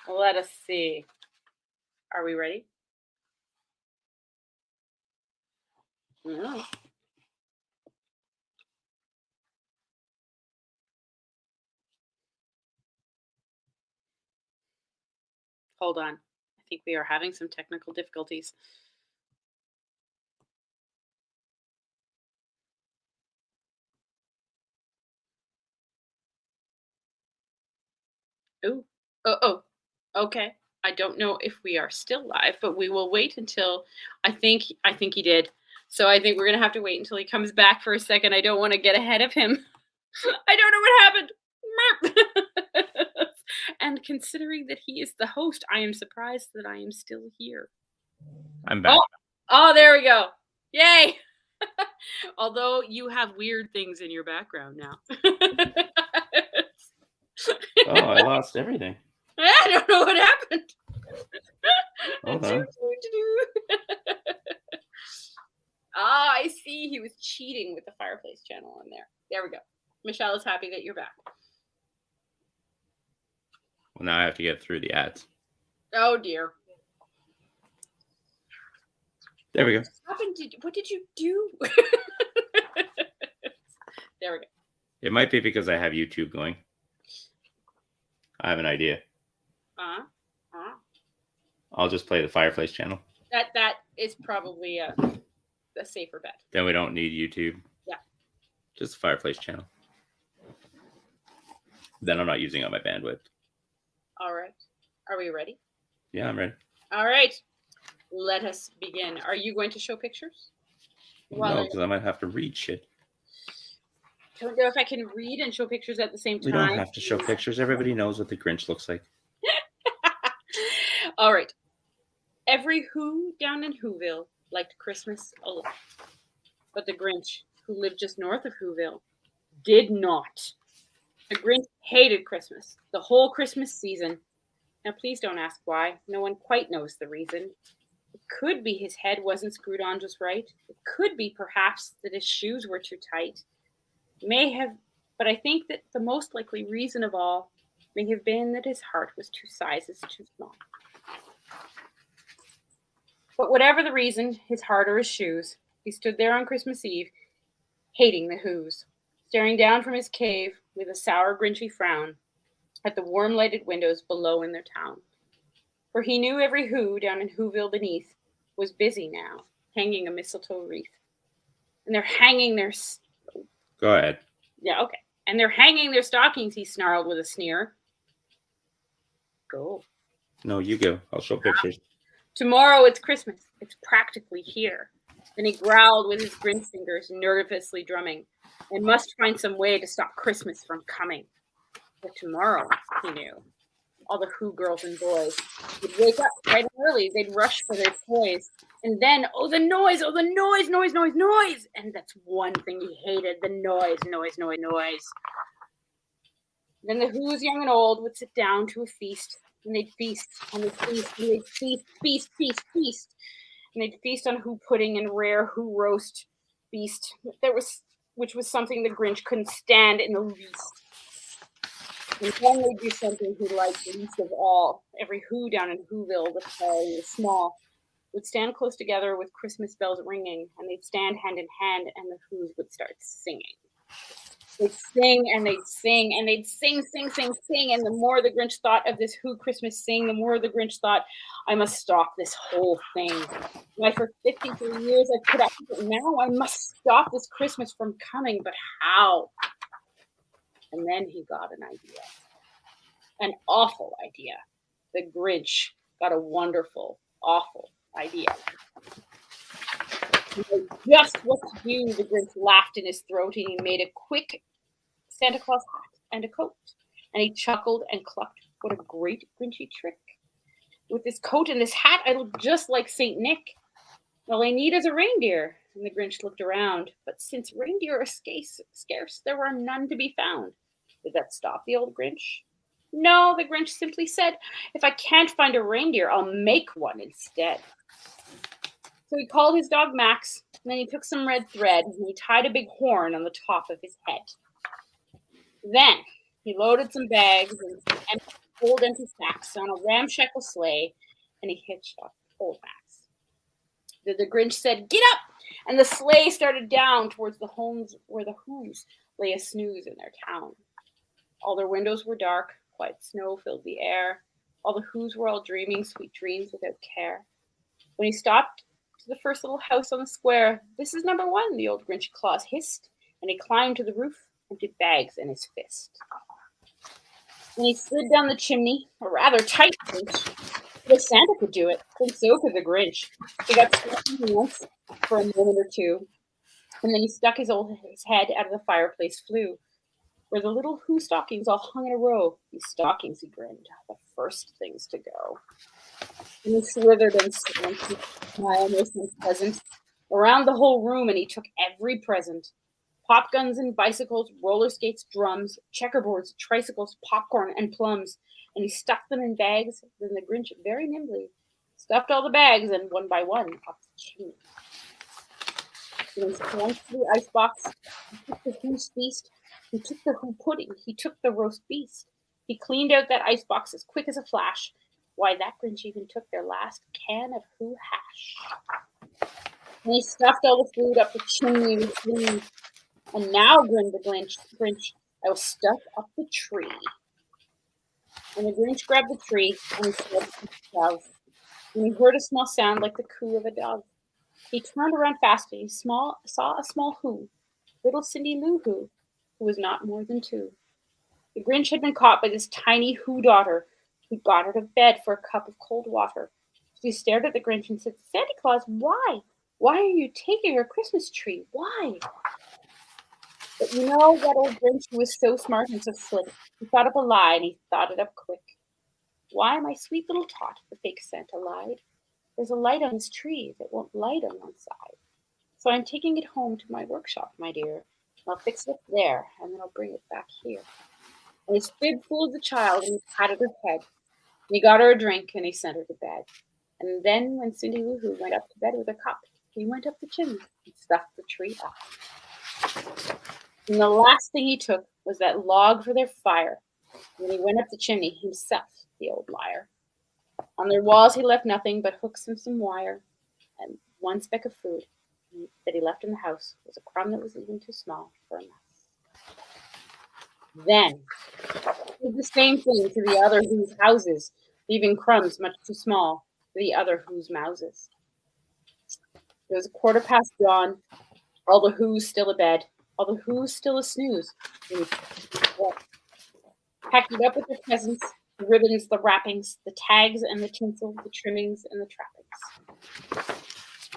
let us see. Are we ready? No. Hold on. I think we are having some technical difficulties. Ooh. Oh. Okay. I don't know if we are still live, but we will wait until I think he did. So I think we're gonna have to wait until he comes back for a second. I don't want to get ahead of him. I don't know what happened. And considering that he is the host, I am surprised that I am still here. I'm back. Oh, there we go. Yay! Although you have weird things in your background now. Oh, I lost everything. I don't know what happened. Hold on. Ah, I see. He was cheating with the fireplace channel on there. There we go. Michelle is happy that you're back. Well, now I have to get through the ads. Oh dear. There we go. What did you do? There we go. It might be because I have YouTube going. I have an idea. I'll just play the fireplace channel. That is probably a safer bet. Then we don't need YouTube. Yeah. Just the fireplace channel. Then I'm not using all my bandwidth. All right. Are we ready? Yeah, I'm ready. All right. Let us begin. Are you going to show pictures? No, because I might have to read shit. Don't know if I can read and show pictures at the same time. We don't have to show pictures. Everybody knows what the Grinch looks like. All right. Every Who down in Whoville liked Christmas a lot. But the Grinch, who lived just north of Whoville, did not. The Grinch hated Christmas, the whole Christmas season. Now, please don't ask why. No one quite knows the reason. It could be his head wasn't screwed on just right. It could be, perhaps, that his shoes were too tight. May have, but I think that the most likely reason of all may have been that his heart was 2 sizes too small. But whatever the reason, his heart or his shoes, he stood there on Christmas Eve, hating the Whos, staring down from his cave with a sour, grinchy frown at the warm lighted windows below in their town. For he knew every Who down in Whoville beneath was busy now, hanging a mistletoe wreath. And they're hanging their... Go ahead. Yeah, okay. And they're hanging their stockings, he snarled with a sneer. Go. No, you go. I'll show pictures. Tomorrow it's Christmas. It's practically here. Then he growled with his grin fingers, nervously drumming. I must find some way to stop Christmas from coming. But tomorrow, he knew, all the Who girls and boys would wake up bright and early. They'd rush for their toys. And then, oh, the noise, noise. And that's one thing he hated, the noise. Then the Who's young and old would sit down to a feast. And they'd feast, and they'd feast, and they'd feast. And they'd feast on Who pudding and rare Who roast beast. Which was something the Grinch couldn't stand in the least. And then they'd do something he liked least of all. Every Who down in Whoville, the tall and the small, would stand close together with Christmas bells ringing, and they'd stand hand in hand, and the Whos would start singing. They'd sing and they'd sing and they'd sing. And the more the Grinch thought of this Who Christmas sing, the more the Grinch thought, I must stop this whole thing. Why, for 53 years I've put up with it. Now I must stop this Christmas from coming. But how? And then he got an idea. An awful idea. The Grinch got a wonderful, awful idea. He knew just what to do. The Grinch laughed in his throat, and he made a quick Santa Claus hat and a coat. And he chuckled and clucked. What a great Grinchy trick. With this coat and this hat, I look just like St. Nick. All I need is a reindeer. And the Grinch looked around. But since reindeer are scarce, there were none to be found. Did that stop the old Grinch? No, the Grinch simply said, if I can't find a reindeer, I'll make one instead. So he called his dog Max, and then he took some red thread and he tied a big horn on the top of his head. Then he loaded some bags and some old empty sacks on a ramshackle sleigh, and he hitched up old Max. Then the Grinch said, "Get up!" And the sleigh started down towards the homes where the Who's lay a snooze in their town. All their windows were dark, quiet snow filled the air. All the Who's were all dreaming sweet dreams without care. When he stopped to the first little house on the square, "This is number one," the old Grinch Claus hissed, and he climbed to the roof and took bags in his fist. Then he slid down the chimney, a rather tight Grinch. If Santa could do it, then so could the Grinch. He got stuck once for a moment or two, and then he stuck his head out of the fireplace flue, where the little Who stockings all hung in a row. These stockings, he grinned, the first things to go. And he slithered and almost unpleasant around the whole room, and he took every present. Pop guns and bicycles, roller skates, drums, checkerboards, tricycles, popcorn, and plums. And he stuffed them in bags. Then the Grinch very nimbly stuffed all the bags, and one by one up the chimney. Then he swung to the icebox. He took the Who's feast. He took the Who pudding. He took the roast beast. He cleaned out that icebox as quick as a flash. Why, that Grinch even took their last can of Who hash. And he stuffed all the food up the chimney with food. And now, grinned the Grinch, I will stuff up the tree. And the Grinch grabbed the tree and he said to himself, and he heard a small sound like the coo of a dog. He turned around fast and he saw a small Who, little Cindy Lou Who was not more than 2. The Grinch had been caught by this tiny Who daughter, who got out of bed for a cup of cold water. She stared at the Grinch and said, "Santa Claus, why? Why are you taking our Christmas tree? Why?" But you know that old Grinch who was so smart and so slick. He thought up a lie and he thought it up quick. "Why, my sweet little tot," the fake Santa lied, "there's a light on this tree that won't light on one side. So I'm taking it home to my workshop, my dear. I'll fix it up there and then I'll bring it back here." And his fib fooled the child and he patted her head. And he got her a drink and he sent her to bed. And then when Cindy Lou Who went up to bed with a cup, he went up the chimney and stuffed the tree up. And the last thing he took was that log for their fire. When he went up the chimney himself, the old liar. On their walls he left nothing but hooks and some wire, and one speck of food that he left in the house was a crumb that was even too small for a mouse. Then he did the same thing to the other Who's houses, leaving crumbs much too small for the other Who's mouses. It was 1/4 dawn, all the Who's still abed, all the Who's still a snooze. Packed it up with their presents, the ribbons, the wrappings, the tags and the tinsel, the trimmings and the trappings.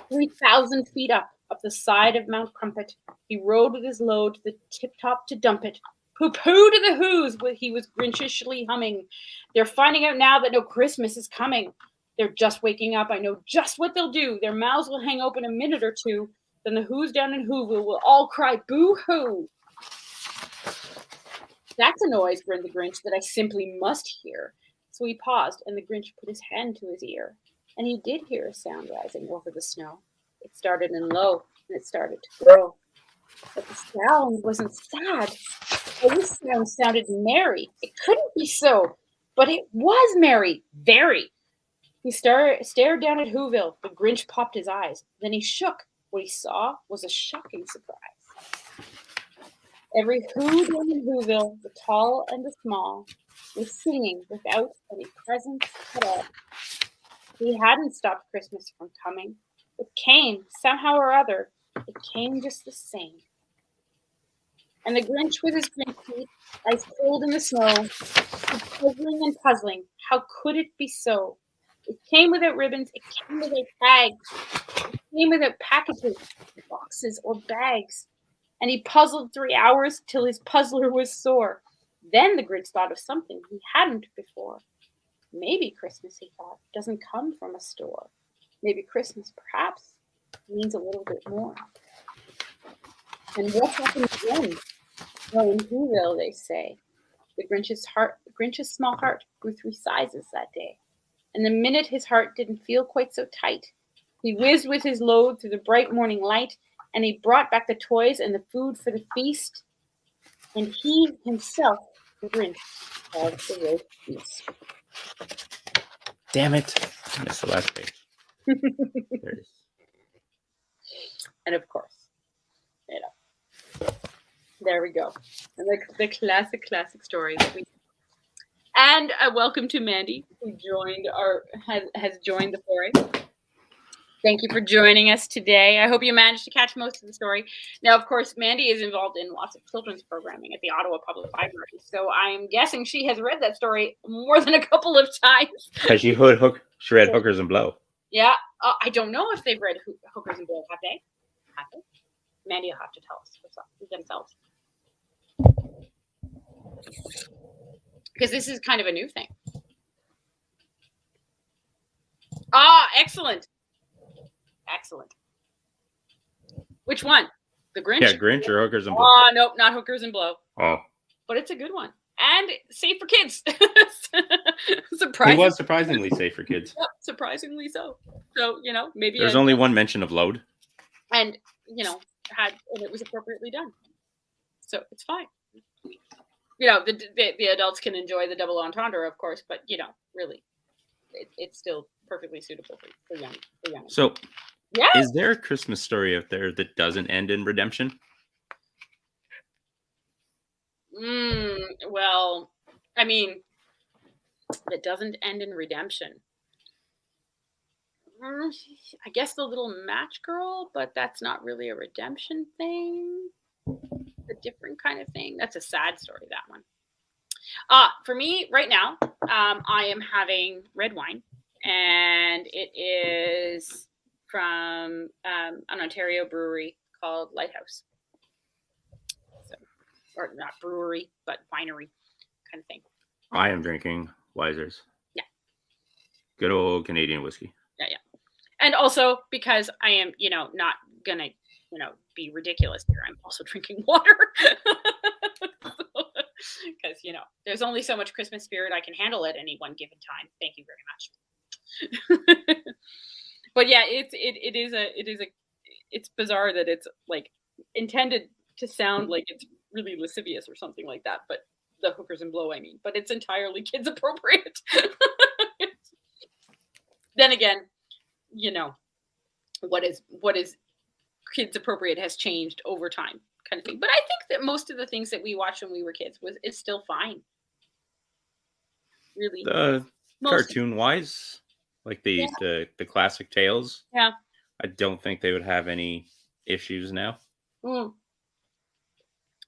3,000 feet up the side of Mount Crumpet, he rode with his load to the tip-top to dump it. "Pooh-pooh to the Who's," he was grinchishly humming. "They're finding out now that no Christmas is coming. They're just waking up. I know just what they'll do. Their mouths will hang open a minute or two. Then the Who's down in Whoville will all cry boo-hoo." "That's a noise," grinned the Grinch, "that I simply must hear." So he paused, and the Grinch put his hand to his ear. And he did hear a sound rising over the snow. It started in low, and it started to grow. But the sound wasn't sad. Oh, this sound sounded merry. It couldn't be so, but it was merry, very. He stared down at Whoville. The Grinch popped his eyes. Then he shook. What he saw was a shocking surprise. Every Who down in Whoville, the tall and the small, was singing without any presents at all. He hadn't stopped Christmas from coming. It came, somehow or other. It came just the same. And the Grinch with his green teeth, ice cold in the snow, was puzzling and puzzling. How could it be so? It came without ribbons. It came without tags. It came without packages, boxes, or bags. And he puzzled 3 hours till his puzzler was sore. Then the Grinch thought of something he hadn't before. Maybe Christmas, he thought, doesn't come from a store. Maybe Christmas, perhaps, means a little bit more. And what happened then? Well, in Whoville, they say, the Grinch's small heart grew 3 sizes that day. And the minute his heart didn't feel quite so tight, He whizzed with his load through the bright morning light, and he brought back the toys and the food for the feast. And he himself, the Grinch, had the roast beef. Damn it. I missed the last page. There it is. And of course, there we go. And the classic story that we. And a welcome to Mandy, who has joined the foray. Thank you for joining us today. I hope you managed to catch most of the story. Now, of course, Mandy is involved in lots of children's programming at the Ottawa Public Library, so I'm guessing she has read that story more than a couple of times. Because she read Hookers and Blow. Yeah, I don't know if they've read Hookers and Blow. Have they? Mandy will have to tell us themselves. Because this is kind of a new thing. Excellent. Which one? The Grinch? Yeah, Grinch or Hookers and Blow? Nope, not Hookers and Blow. Oh. But it's a good one. And safe for kids. It was surprisingly safe for kids. Yep, surprisingly so. So, maybe... There's only one mention of load. And, it was appropriately done. So, it's fine. The adults can enjoy the double entendre, of course, but, really, it's still perfectly suitable for young. So, yeah. Is there a Christmas story out there that doesn't end in redemption? Well, I mean, that doesn't end in redemption. I guess the Little Match Girl, but that's not really a redemption thing. A different kind of thing. That's a sad story, that one. For me, right now, I am having red wine, and it is from an Ontario brewery called Lighthouse. Or not brewery, but winery kind of thing. I am drinking Wiser's. Yeah. Good old Canadian whiskey. Yeah. And also because I am, not gonna, be ridiculous here. I'm also drinking water. Because, there's only so much Christmas spirit I can handle at any one given time. Thank you very much. But yeah, it's bizarre that it's like intended to sound like it's really lascivious or something like that, but the Hookers and Blow, I mean, but it's entirely kids appropriate. Then again, what is kids appropriate has changed over time, kind of thing. But I think that most of the things that we watched when we were kids is still fine. Really, cartoon wise, like the classic tales. Yeah, I don't think they would have any issues now.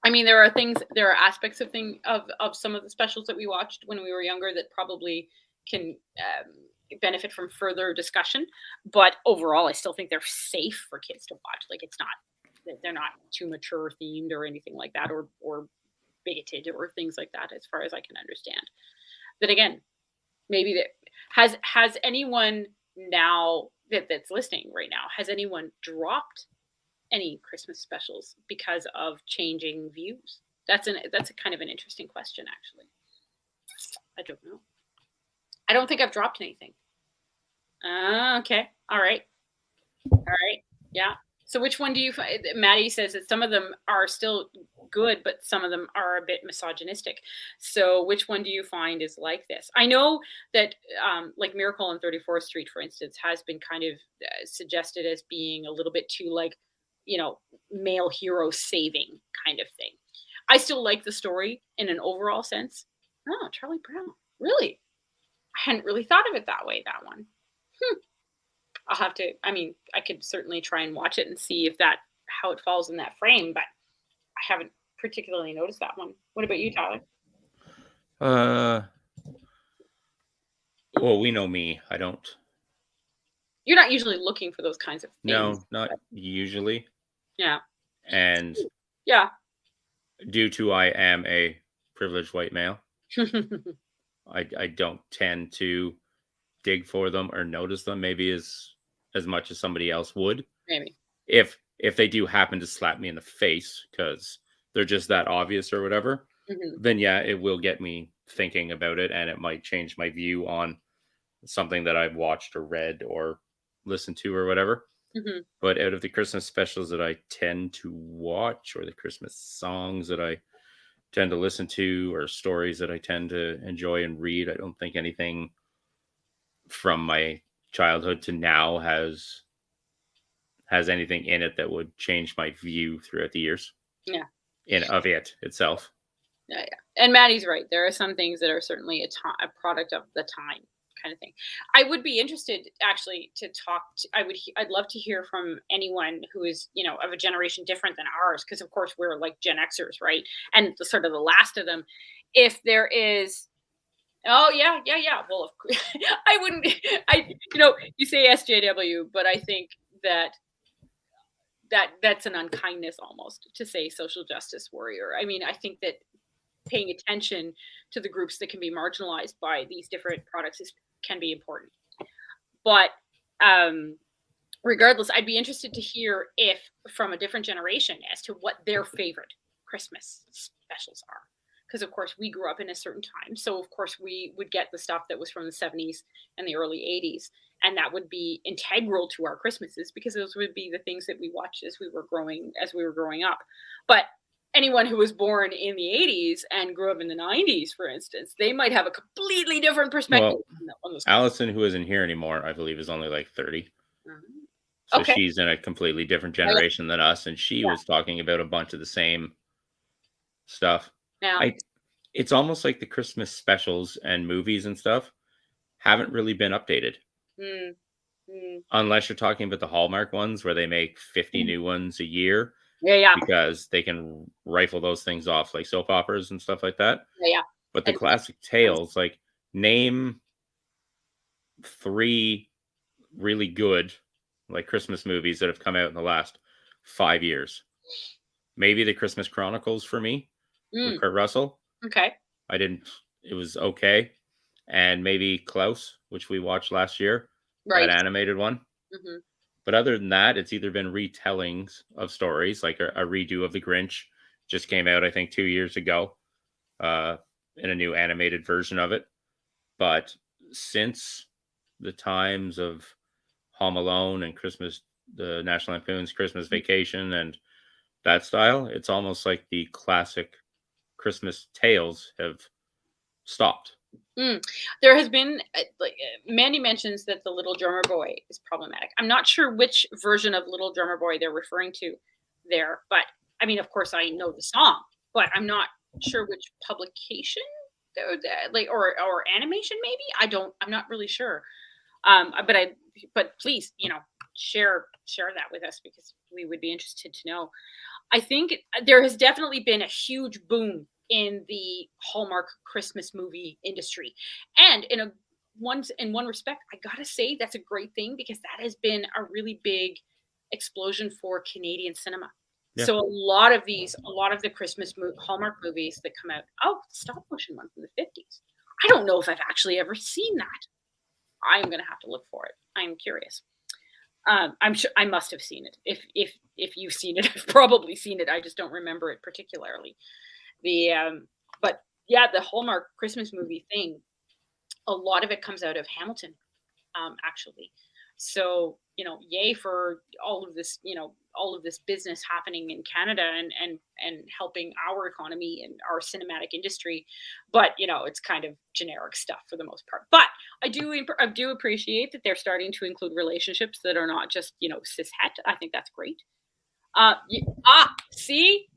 I mean, there are aspects of some of the specials that we watched when we were younger that probably can benefit from further discussion. But overall, I still think they're safe for kids to watch. Like, they're not too mature themed or anything like that, or bigoted or things like that, as far as I can understand. Then again, maybe has anyone now that's listening right now, has anyone dropped any Christmas specials because of changing views? That's a kind of an interesting question, actually. I don't know. I don't think I've dropped anything. Okay. All right. Yeah. So which one do you find? Maddie says that some of them are still good, but some of them are a bit misogynistic. So which one do you find is like this? I know that like Miracle on 34th Street, for instance, has been kind of suggested as being a little bit too like, male hero saving kind of thing. I still like the story in an overall sense. Oh, Charlie Brown. Really? I hadn't really thought of it that way, that one. I'll have to, I could certainly try and watch it and see how it falls in that frame, but I haven't particularly noticed that one. What about you, Tyler? Well, we know me. I don't. You're not usually looking for those kinds of things. No, not usually. Yeah. And yeah, due to I am a privileged white male, I don't tend to dig for them or notice them maybe as much as somebody else would. Maybe. If they do happen to slap me in the face because they're just that obvious or whatever, then yeah, it will get me thinking about it, and it might change my view on something that I've watched or read or listen to or whatever. Hmm. But out of the Christmas specials that I tend to watch, or the Christmas songs that I tend to listen to, or stories that I tend to enjoy and read, I don't think anything from my childhood to now has anything in it that would change my view throughout the years Yeah. in of it itself. Yeah, yeah. And Maddie's right. There are some things that are certainly a product of the time kind of thing. I would be interested actually to talk to, I'd love to hear from anyone who is, of a generation different than ours, because of course we're like Gen Xers, right? And the sort of the last of them. If there is, oh yeah, yeah, yeah. Well, of course, I wouldn't you say SJW, but I think that that's an unkindness almost to say social justice warrior. I mean, I think that paying attention to the groups that can be marginalized by these different products can be important. But um, regardless, I'd be interested to hear if from a different generation as to what their favorite Christmas specials are. Because of course we grew up in a certain time, so of course we would get the stuff that was from the 70s and the early 80s, and that would be integral to our Christmases because those would be the things that we watched as we were growing up. But anyone who was born in the 80s and grew up in the 90s, for instance, they might have a completely different perspective Well, on those. Allison, who isn't here anymore, I believe, is only like 30. Mhm. So Okay. she's in a completely different Yeah, generation than us, and she yeah, was talking about a bunch of the same stuff. yeah. I It's almost like the Christmas specials and movies and stuff haven't really been updated. Mm, mm, Unless you're talking about the Hallmark ones where they make 50 mm. new ones a year Yeah, yeah, because they can rifle those things off like soap operas and stuff like that. yeah, yeah. But the And classic tales, like name 3 really good like Christmas movies that have come out in the last 5 years. Maybe the Christmas Chronicles for me with mm, Kurt Russell. okay, I didn't It was okay. And maybe Klaus, which we watched last year, that right. animated one. Hmm. But other than that, it's either been retellings of stories, like a redo of The Grinch just came out, I think, 2 years ago, uh, in a new animated version of it. But since the times of Home Alone and Christmas, the National Lampoon's Christmas Vacation and that style, it's almost like the classic Christmas tales have stopped. Mm. There has been, Mandy mentions that the Little Drummer Boy is problematic. I'm not sure which version of Little Drummer Boy they're referring to there, but I mean, of course, I know the song, but I'm not sure which publication, like, or animation. Maybe I'm not really sure. But please, share that with us because we would be interested to know. I think there has definitely been a huge boom in the Hallmark Christmas movie industry. And in one respect, I gotta say that's a great thing because that has been a really big explosion for Canadian cinema. Yeah. So a lot of the Hallmark movies that come out, oh, stop motion one from the 50s. I don't know if I've actually ever seen that. I'm gonna have to look for it. I'm curious. I'm sure I must have seen it. If you've seen it, I've probably seen it. I just don't remember it particularly. The but yeah, the Hallmark Christmas movie thing. A lot of it comes out of Hamilton, actually. So yay for all of this business happening in Canada and helping our economy and our cinematic industry. But it's kind of generic stuff for the most part. But I do appreciate that they're starting to include relationships that are not just cis het. I think that's great. See,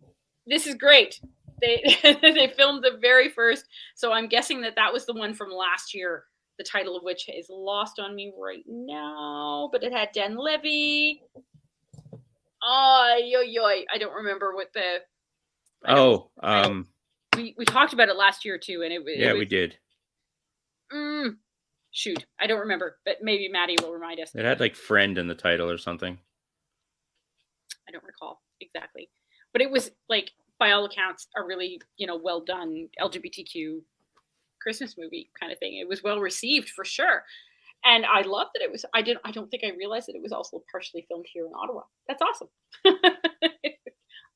this is great. They they filmed the very first, so I'm guessing that was the one from last year. The title of which is lost on me right now, but it had Dan Levy. Oh, I don't remember what the. We talked about it last year too, and Yeah, we did. Shoot, I don't remember, but maybe Maddie will remind us. It had like friend in the title or something. I don't recall exactly, but it was like by all accounts a really well done LGBTQ Christmas movie kind of thing. It was well received for sure. And I love that it was. I don't think I realized that it was also partially filmed here in Ottawa. That's awesome.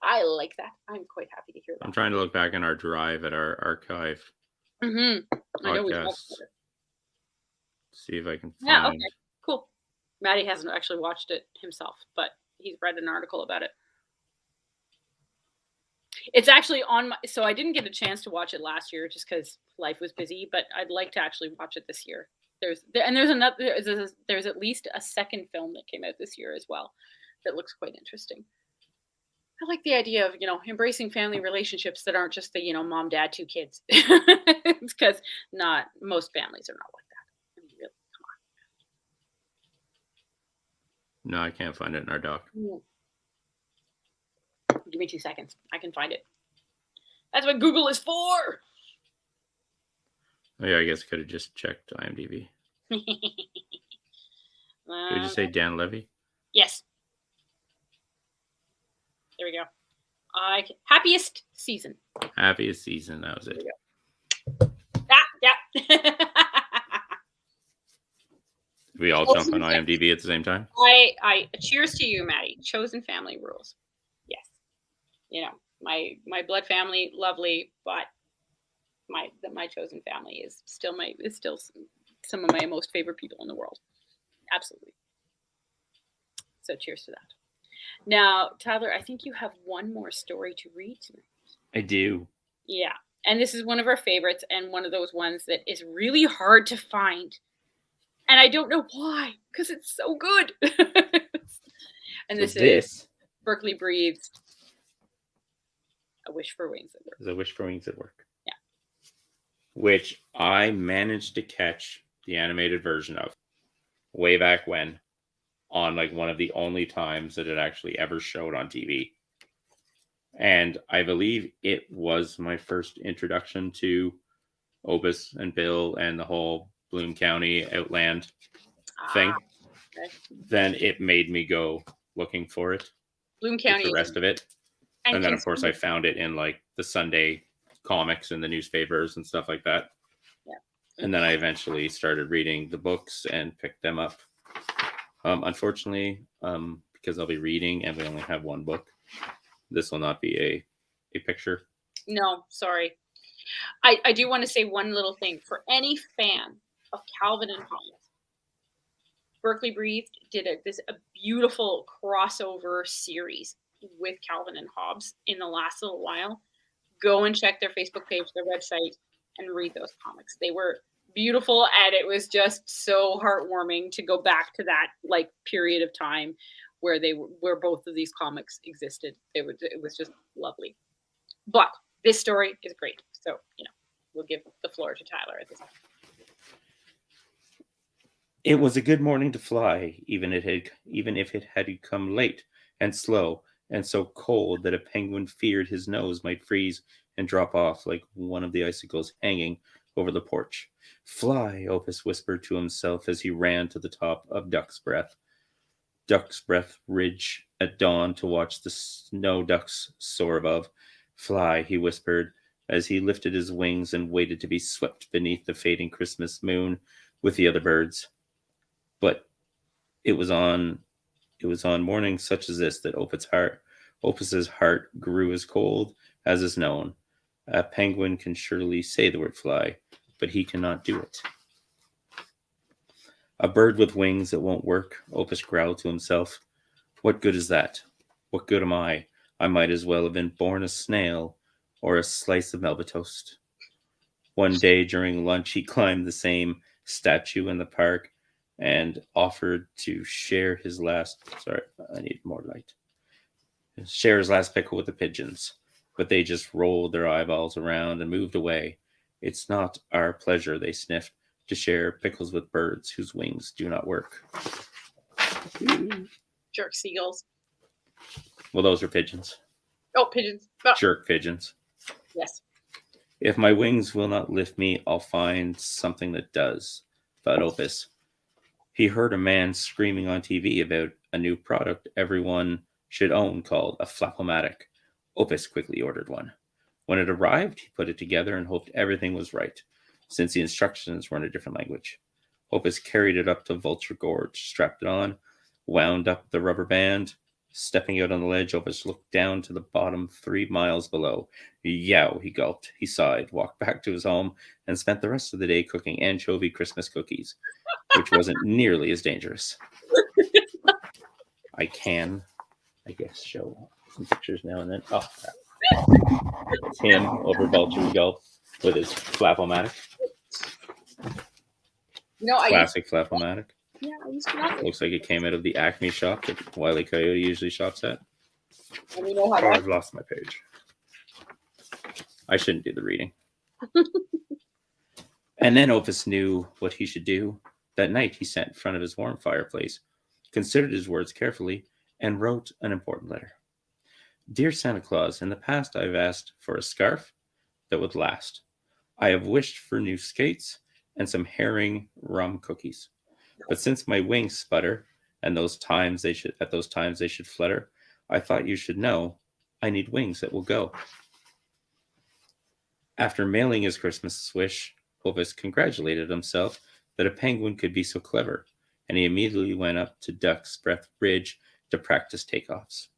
I like that. I'm quite happy to hear that. I'm trying to look back in our drive at our archive. I know we talked about See if I can find. Yeah. Okay. Cool. Maddie hasn't actually watched it himself, but he's read an article about it. It's actually on my, so I didn't get a chance to watch it last year just because life was busy, but I'd like to actually watch it this year. There's another, there's at least a second film that came out this year as well that looks quite interesting. I like the idea of, embracing family relationships that aren't just the, mom, dad, 2 kids. Because not most families are not like that. I mean, really, No, I can't find it in our doc. come on. Give me 2 seconds. I can find it. That's what Google is for. Oh, yeah, I guess I could have just checked IMDb. Did you say Dan Levy? Yes. There we go. Happiest season. Happiest season. That was it. Yeah. We all jump on IMDb at the same time. I cheers to you, Maddie. Chosen family rules. Yes. My blood family, lovely, but my chosen family is still some of my most favorite people in the world. Absolutely. So cheers to that. Now, Tyler, I think you have one more story to read tonight. I do. Yeah. And this is one of our favorites and one of those ones that is really hard to find. And I don't know why, because it's so good. And this is Berkeley Breathes A Wish for Wings at Work. There's A Wish for Wings at Work. Yeah. Which I managed to catch the animated version of way back when, on like one of the only times that it actually ever showed on TV. And I believe it was my first introduction to Opus and Bill and the whole Bloom County Outland thing. Okay. Then it made me go looking for it. Bloom County. The rest of it. And then, of course, I found it in like the Sunday comics and the newspapers and stuff like that. Yeah. And then I eventually started reading the books and picked them up. Unfortunately, because I'll be reading and we only have one book, this will not be a picture. No, sorry. I do want to say one little thing. For any fan of Calvin and Hobbes, Berkeley Breathed did a beautiful crossover series with Calvin and Hobbes in the last little while. Go and check their Facebook page, their website, and read those comics. They were beautiful, and it was just so heartwarming to go back to that like period of time where where both of these comics existed. It was just lovely. But this story is great, so we'll give the floor to Tyler at this time. It was a good morning to fly, even if it had come late and slow and so cold that a penguin feared his nose might freeze and drop off like one of the icicles hanging over the porch. Fly, Opus whispered to himself as he ran to the top of Duck's Breath Ridge at dawn to watch the snow ducks soar above. Fly, he whispered as he lifted his wings and waited to be swept beneath the fading Christmas moon with the other birds. But it was on mornings such as this that Opus's heart grew as cold as is known. A penguin can surely say the word fly, but he cannot do it. A bird with wings that won't work, Opus growled to himself. What good is that? What good am I? I might as well have been born a snail or a slice of Melba toast. One day during lunch, he climbed the same statue in the park and offered to share his last... Sorry, I need more light. Share his last pickle with the pigeons. But they just rolled their eyeballs around and moved away. It's not our pleasure, they sniffed, to share pickles with birds whose wings do not work. Jerk seagulls. Well, those are pigeons. Oh, pigeons. Oh. Jerk pigeons. Yes. If my wings will not lift me, I'll find something that does, thought Opus. He heard a man screaming on TV about a new product everyone should own called a Flapomatic. Opus quickly ordered one. When it arrived, he put it together and hoped everything was right, since the instructions were in a different language. Opus carried it up to Vulture Gorge, strapped it on, wound up the rubber band. Stepping out on the ledge, Opus looked down to the bottom 3 miles below. Yow, he gulped. He sighed, walked back to his home, and spent the rest of the day cooking anchovy Christmas cookies, which wasn't nearly as dangerous. I can, I guess, show some pictures now and then. Oh, it's him over Vulture's Gulf with his flap-o-matic. I Classic flap-o-matic. I used to love it. Looks like it came out of the Acme shop that Wile E. Coyote usually shops at. And you know how Oh, that I've lost my page. I shouldn't do the reading. And then Opus knew what he should do. That night he sat in front of his warm fireplace, considered his words carefully, and wrote an important letter. Dear Santa Claus, in the past I have asked for a scarf that would last. I have wished for new skates and some herring rum cookies. But since my wings sputter, and those times they should flutter, I thought you should know I need wings that will go. After mailing his Christmas wish, Opus congratulated himself that a penguin could be so clever, and he immediately went up to Duck's Breath Ridge to practice takeoffs.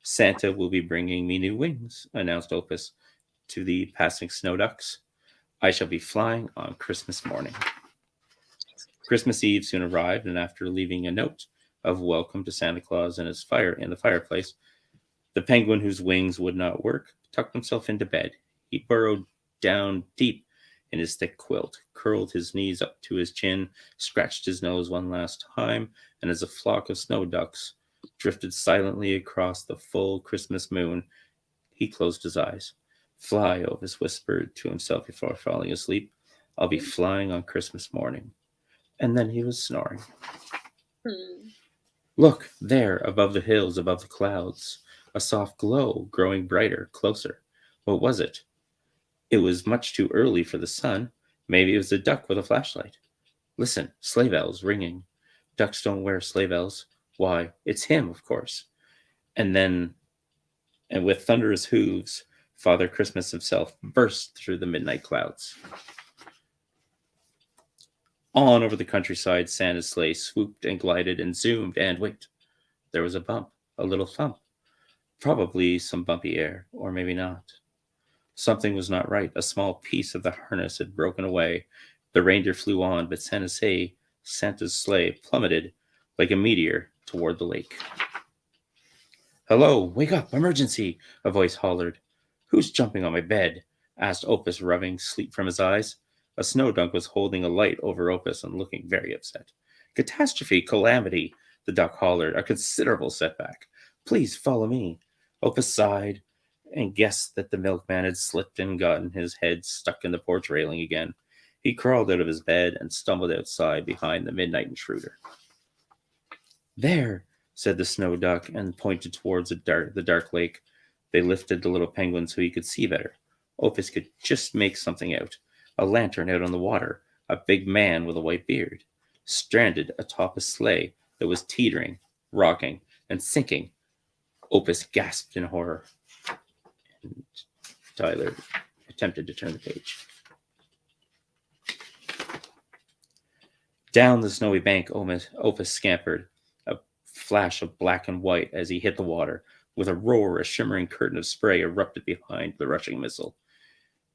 Santa will be bringing me new wings, announced Opus to the passing snow ducks. I shall be flying on Christmas morning. Christmas Eve soon arrived, and after leaving a note of welcome to Santa Claus in the fireplace, the penguin whose wings would not work tucked himself into bed. He burrowed down deep in his thick quilt, curled his knees up to his chin, scratched his nose one last time, and as a flock of snow ducks drifted silently across the full Christmas moon, he closed his eyes. Fly, Opus whispered to himself before falling asleep. I'll be flying on Christmas morning. And then he was snoring. Look, there, above the hills, above the clouds, a soft glow, growing brighter, closer. What was it? It was much too early for the sun. Maybe it was a duck with a flashlight. Listen, sleigh bells ringing. Ducks don't wear sleigh bells. Why, it's him, of course. And with thunderous hooves, Father Christmas himself burst through the midnight clouds. On over the countryside, Santa's sleigh swooped and glided and zoomed, and wait, there was a bump, a little thump. Probably some bumpy air, or maybe not. Something was not right. A small piece of the harness had broken away. The reindeer flew on, but Santa's sleigh plummeted like a meteor toward the lake. Hello, wake up, emergency, a voice hollered. Who's jumping on my bed? Asked Opus, rubbing sleep from his eyes. A snow duck was holding a light over Opus and looking very upset. Catastrophe, calamity, the duck hollered, a considerable setback. Please follow me. Opus sighed and guessed that the milkman had slipped and gotten his head stuck in the porch railing again. He crawled out of his bed and stumbled outside behind the midnight intruder. There, said the snow duck and pointed towards the dark lake. They lifted the little penguin so he could see better. Opus could just make something out. A lantern out on the water, a big man with a white beard, stranded atop a sleigh that was teetering, rocking, and sinking. Opus gasped in horror. And Tyler attempted to turn the page. Down the snowy bank, Opus scampered, a flash of black and white as he hit the water. With a roar, a shimmering curtain of spray erupted behind the rushing missile.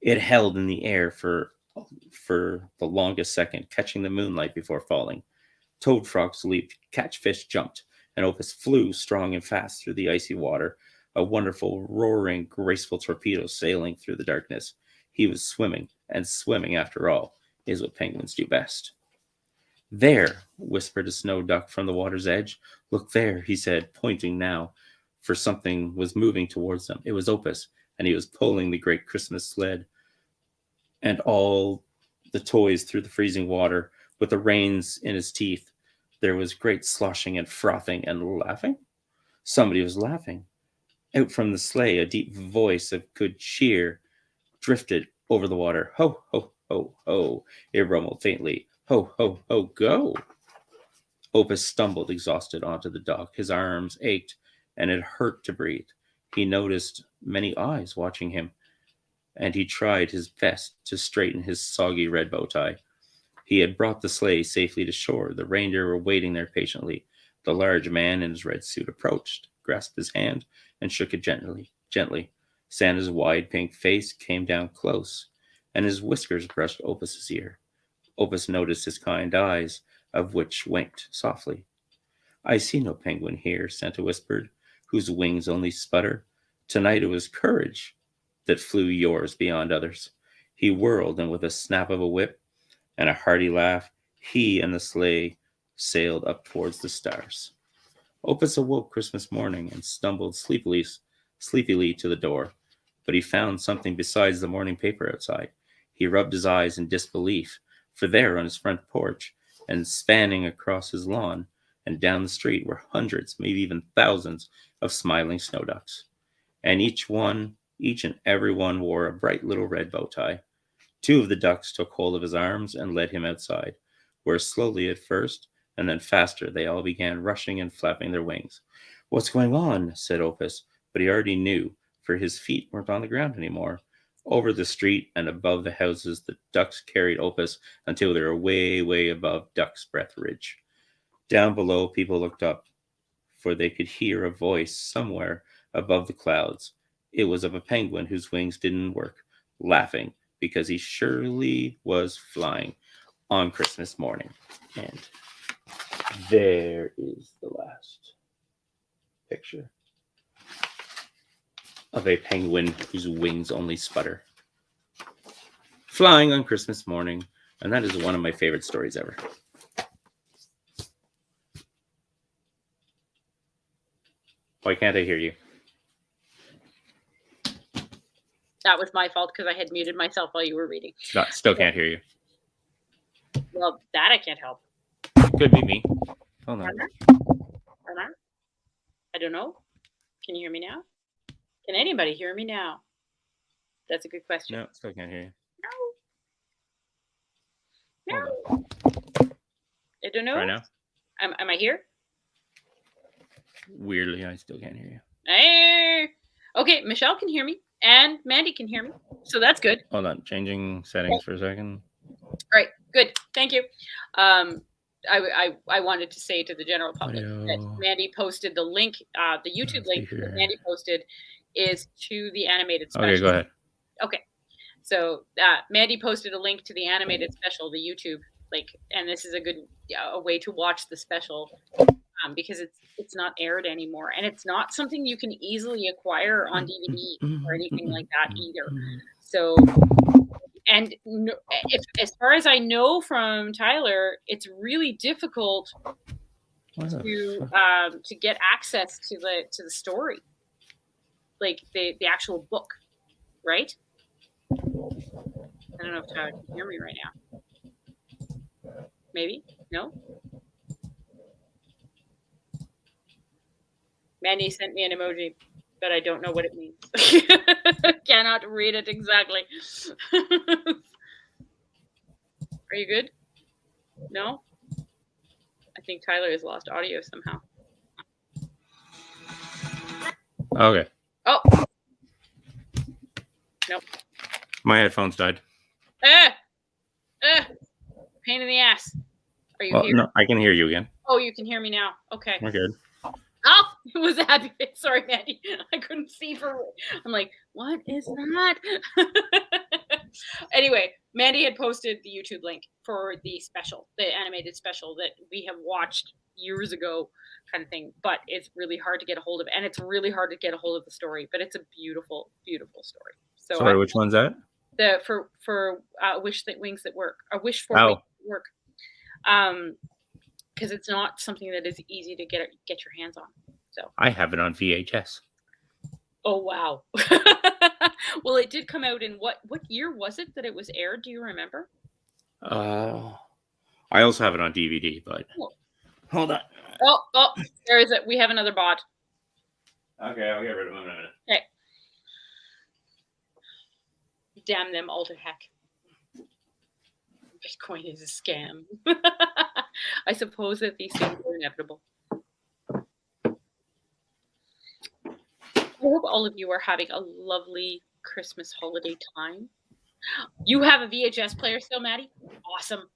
It held in the air for the longest second, catching the moonlight before falling. Toad frogs leaped, catfish jumped, and Opus flew strong and fast through the icy water, a wonderful, roaring, graceful torpedo sailing through the darkness. He was swimming, and swimming, after all, is what penguins do best. There, whispered a snow duck from the water's edge. Look there, he said, pointing now, for something was moving towards them. It was Opus, and he was pulling the great Christmas sled and all the toys through the freezing water with the reins in his teeth. There was great sloshing and frothing and laughing. Somebody was laughing. Out from the sleigh, a deep voice of good cheer drifted over the water. Ho, ho, ho, ho, it rumbled faintly. Ho, ho, ho, go. Opus stumbled exhausted onto the dock. His arms ached, and it hurt to breathe. He noticed many eyes watching him, and he tried his best to straighten his soggy red bow tie. He had brought the sleigh safely to shore. The reindeer were waiting there patiently. The large man in his red suit approached, grasped his hand, and shook it gently. Santa's wide pink face came down close, and his whiskers brushed Opus's ear. Opus noticed his kind eyes, of which winked softly. I see no penguin here, Santa whispered, whose wings only sputter. Tonight it was courage that flew yours beyond others. He whirled, and with a snap of a whip and a hearty laugh, he and the sleigh sailed up towards the stars. Opus awoke Christmas morning and stumbled sleepily to the door, but he found something besides the morning paper outside. He rubbed his eyes in disbelief, for there on his front porch, and spanning across his lawn and down the street, were hundreds, maybe even thousands, of smiling snow ducks. And each and every one wore a bright little red bow tie. Two of the ducks took hold of his arms and led him outside, where slowly at first, and then faster, they all began rushing and flapping their wings. What's going on? Said Opus, but he already knew, for his feet weren't on the ground anymore. Over the street and above the houses, the ducks carried Opus until they were way, way above Duck's Breath Ridge. Down below, people looked up, for they could hear a voice somewhere above the clouds. It was of a penguin whose wings didn't work, laughing because he surely was flying on Christmas morning. And there is the last picture of a penguin whose wings only sputter, flying on Christmas morning. And that is one of my favorite stories ever. Why can't I hear you? That was my fault because I had muted myself while you were reading. Still can't hear you. Well, that I can't help. Could be me. Hold on. I don't know. Can you hear me now? Can anybody hear me now? That's a good question. No, still can't hear you. No. I don't know. Try now. Am I here? Weirdly, I still can't hear you. Hey. Okay, Michelle can hear me, and Mandy can hear me, so that's good. Hold on, changing settings for a second. All right, good. Thank you. I wanted to say to the general public that Mandy posted the link, the YouTube link that Mandy posted is to the animated special. Okay, go ahead. Okay, so Mandy posted a link to the animated special, the YouTube link, and this is a good way to watch the special because it's not aired anymore, and it's not something you can easily acquire on DVD or anything like that either. So. And as far as I know from Tyler, it's really difficult to get access to the story, like the actual book, right? I don't know if Tyler can hear me right now. Maybe? No? Mandy sent me an emoji, but I don't know what it means. Cannot read it exactly. Are you good? No? I think Tyler has lost audio somehow. Okay. Oh. Nope. My headphones died. Pain in the ass. Are you here? No, I can hear you again. Oh, you can hear me now. Okay. We're good. Oh, it was a happy face. Sorry, Mandy. I couldn't see for. I'm like, what is that? Anyway, Mandy had posted the YouTube link for the special, the animated special that we have watched years ago, kind of thing. But it's really hard to get a hold of, and it's really hard to get a hold of the story. But it's a beautiful, beautiful story. So, sorry, which one's that? For Wish That Wings That Work, or Wish for Wings That Work. Because it's not something that is easy to get your hands on. So I have it on VHS. Oh wow! Well, it did come out in what year was it that it was aired? Do you remember? I also have it on DVD, but hold on. Oh, there is it. We have another bot. Okay, I'll get rid of him in a minute. Okay. Damn them all to heck. Bitcoin is a scam. I suppose that these things are inevitable. I hope all of you are having a lovely Christmas holiday time. You have a VHS player still, Maddie? Awesome.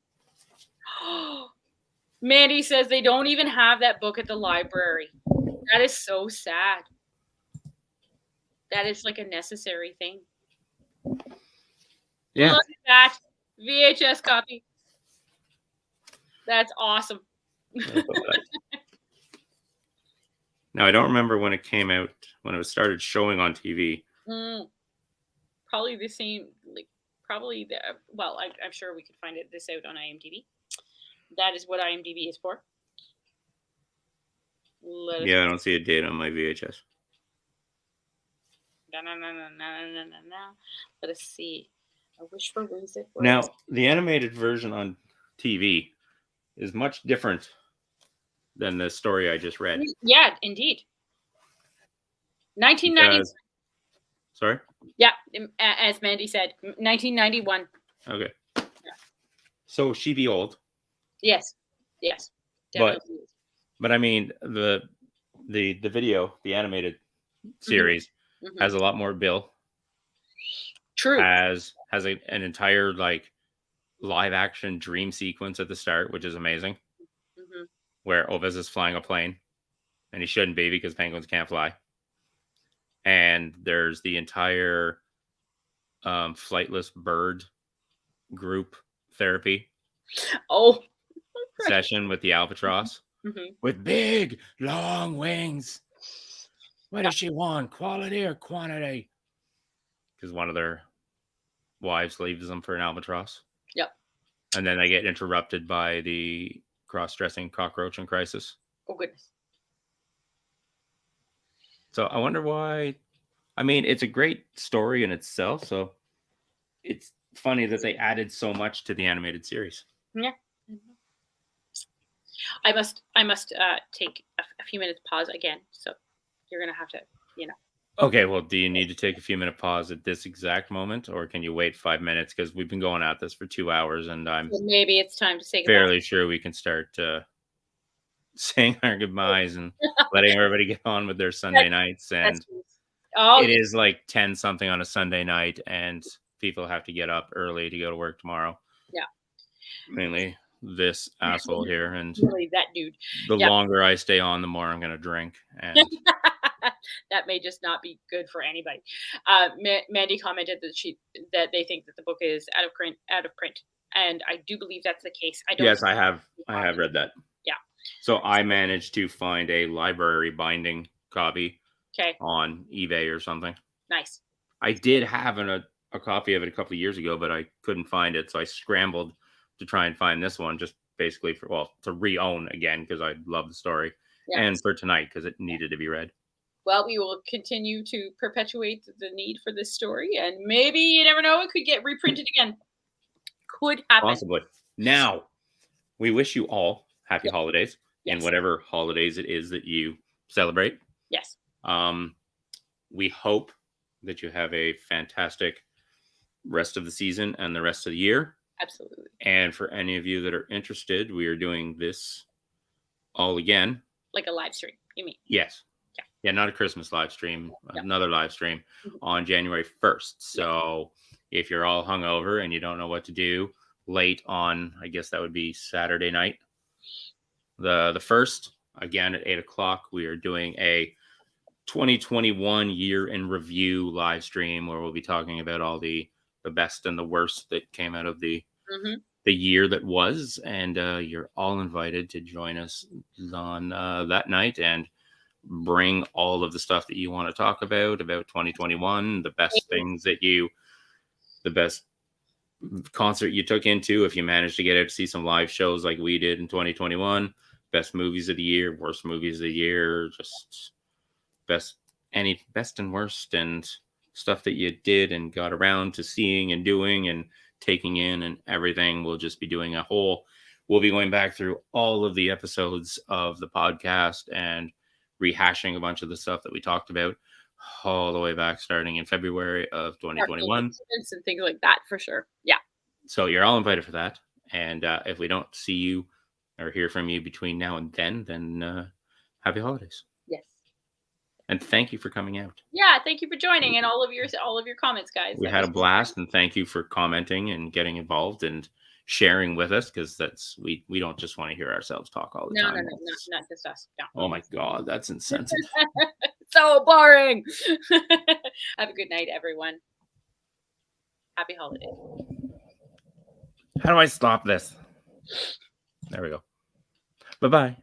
Mandy says they don't even have that book at the library. That is so sad. That is like a necessary thing. Yeah. Look at that. VHS copy. That's awesome. Now I don't remember when it came out, when it was started showing on TV. Probably the same, like probably the well, I'm sure we could find this out on IMDb. That is what IMDb is for. Yeah, I don't see a date on my VHS. Let us see. I wish for ways it was. Now, the animated version on TV is much different than the story I just read. Yeah, indeed. 1990. Sorry? Yeah, as Mandy said, 1991. Okay. Yeah. So she be old. Yes. Definitely. But I mean, the video, the animated series, has a lot more Bill. True. Has an entire like live action dream sequence at the start, which is amazing. Where Ovis is flying a plane, and he shouldn't be because penguins can't fly. And there's the entire flightless bird group therapy session with the albatross with big long wings. What does she want, quality or quantity? Because one of their wives leaves them for an albatross. Yep. And then they get interrupted by the cross-dressing cockroach in Crisis. Oh goodness. So I wonder why. I mean, it's a great story in itself, so it's funny that they added so much to the animated series. Yeah. I must take a few minutes pause again. So you're gonna have to, Okay, well, do you need to take a few minute pause at this exact moment, or can you wait 5 minutes? Because we've been going at this for 2 hours, and I'm maybe it's time to say fairly sure we can start saying our goodbyes and letting everybody get on with their Sunday nights. And it is like 10 something on a Sunday night, and people have to get up early to go to work tomorrow. Yeah. Mainly this asshole here, and really that dude. The longer I stay on, the more I'm going to drink. And that may just not be good for anybody. Mandy commented that they think that the book is out of print, and I do believe that's the case. Yes, I have read that. Yeah. So I managed to find a library binding copy. Okay. On eBay or something. Nice. I did have a copy of it a couple of years ago, but I couldn't find it, so I scrambled to try and find this one, just basically to re-own again because I love the story, and for tonight because it needed to be read. Well, we will continue to perpetuate the need for this story, and maybe, you never know, it could get reprinted again. Could happen. Possibly. Now, we wish you all happy holidays, and whatever holidays it is that you celebrate. Yes. We hope that you have a fantastic rest of the season and the rest of the year. Absolutely. And for any of you that are interested, we are doing this all again. Like a live stream, you mean? Yes. Yeah, not a Christmas live stream, another live stream on January 1st. So if you're all hungover and you don't know what to do late on, I guess that would be Saturday night, the 1st, again at 8 o'clock, we are doing a 2021 year in review live stream where we'll be talking about all the best and the worst that came out of the year that was. And you're all invited to join us on that night and bring all of the stuff that you want to talk about 2021, the best things the best concert you took into, if you managed to get out to see some live shows like we did in 2021, best movies of the year, worst movies of the year, just best and worst, and stuff that you did and got around to seeing and doing and taking in and everything. We'll just be doing we'll be going back through all of the episodes of the podcast and rehashing a bunch of the stuff that we talked about all the way back starting in February of 2021 and things like that, for sure. Yeah. So you're all invited for that. And if we don't see you or hear from you between now and then happy holidays. Yes. And thank you for coming out. Yeah, thank you for joining and all of your comments, guys. We had a blast, and thank you for commenting and getting involved and sharing with us, because we don't just want to hear ourselves talk all the time. No, not just us. No. Oh my God, that's insensitive. So boring. Have a good night, everyone. Happy holidays. How do I stop this? There we go. Bye-bye.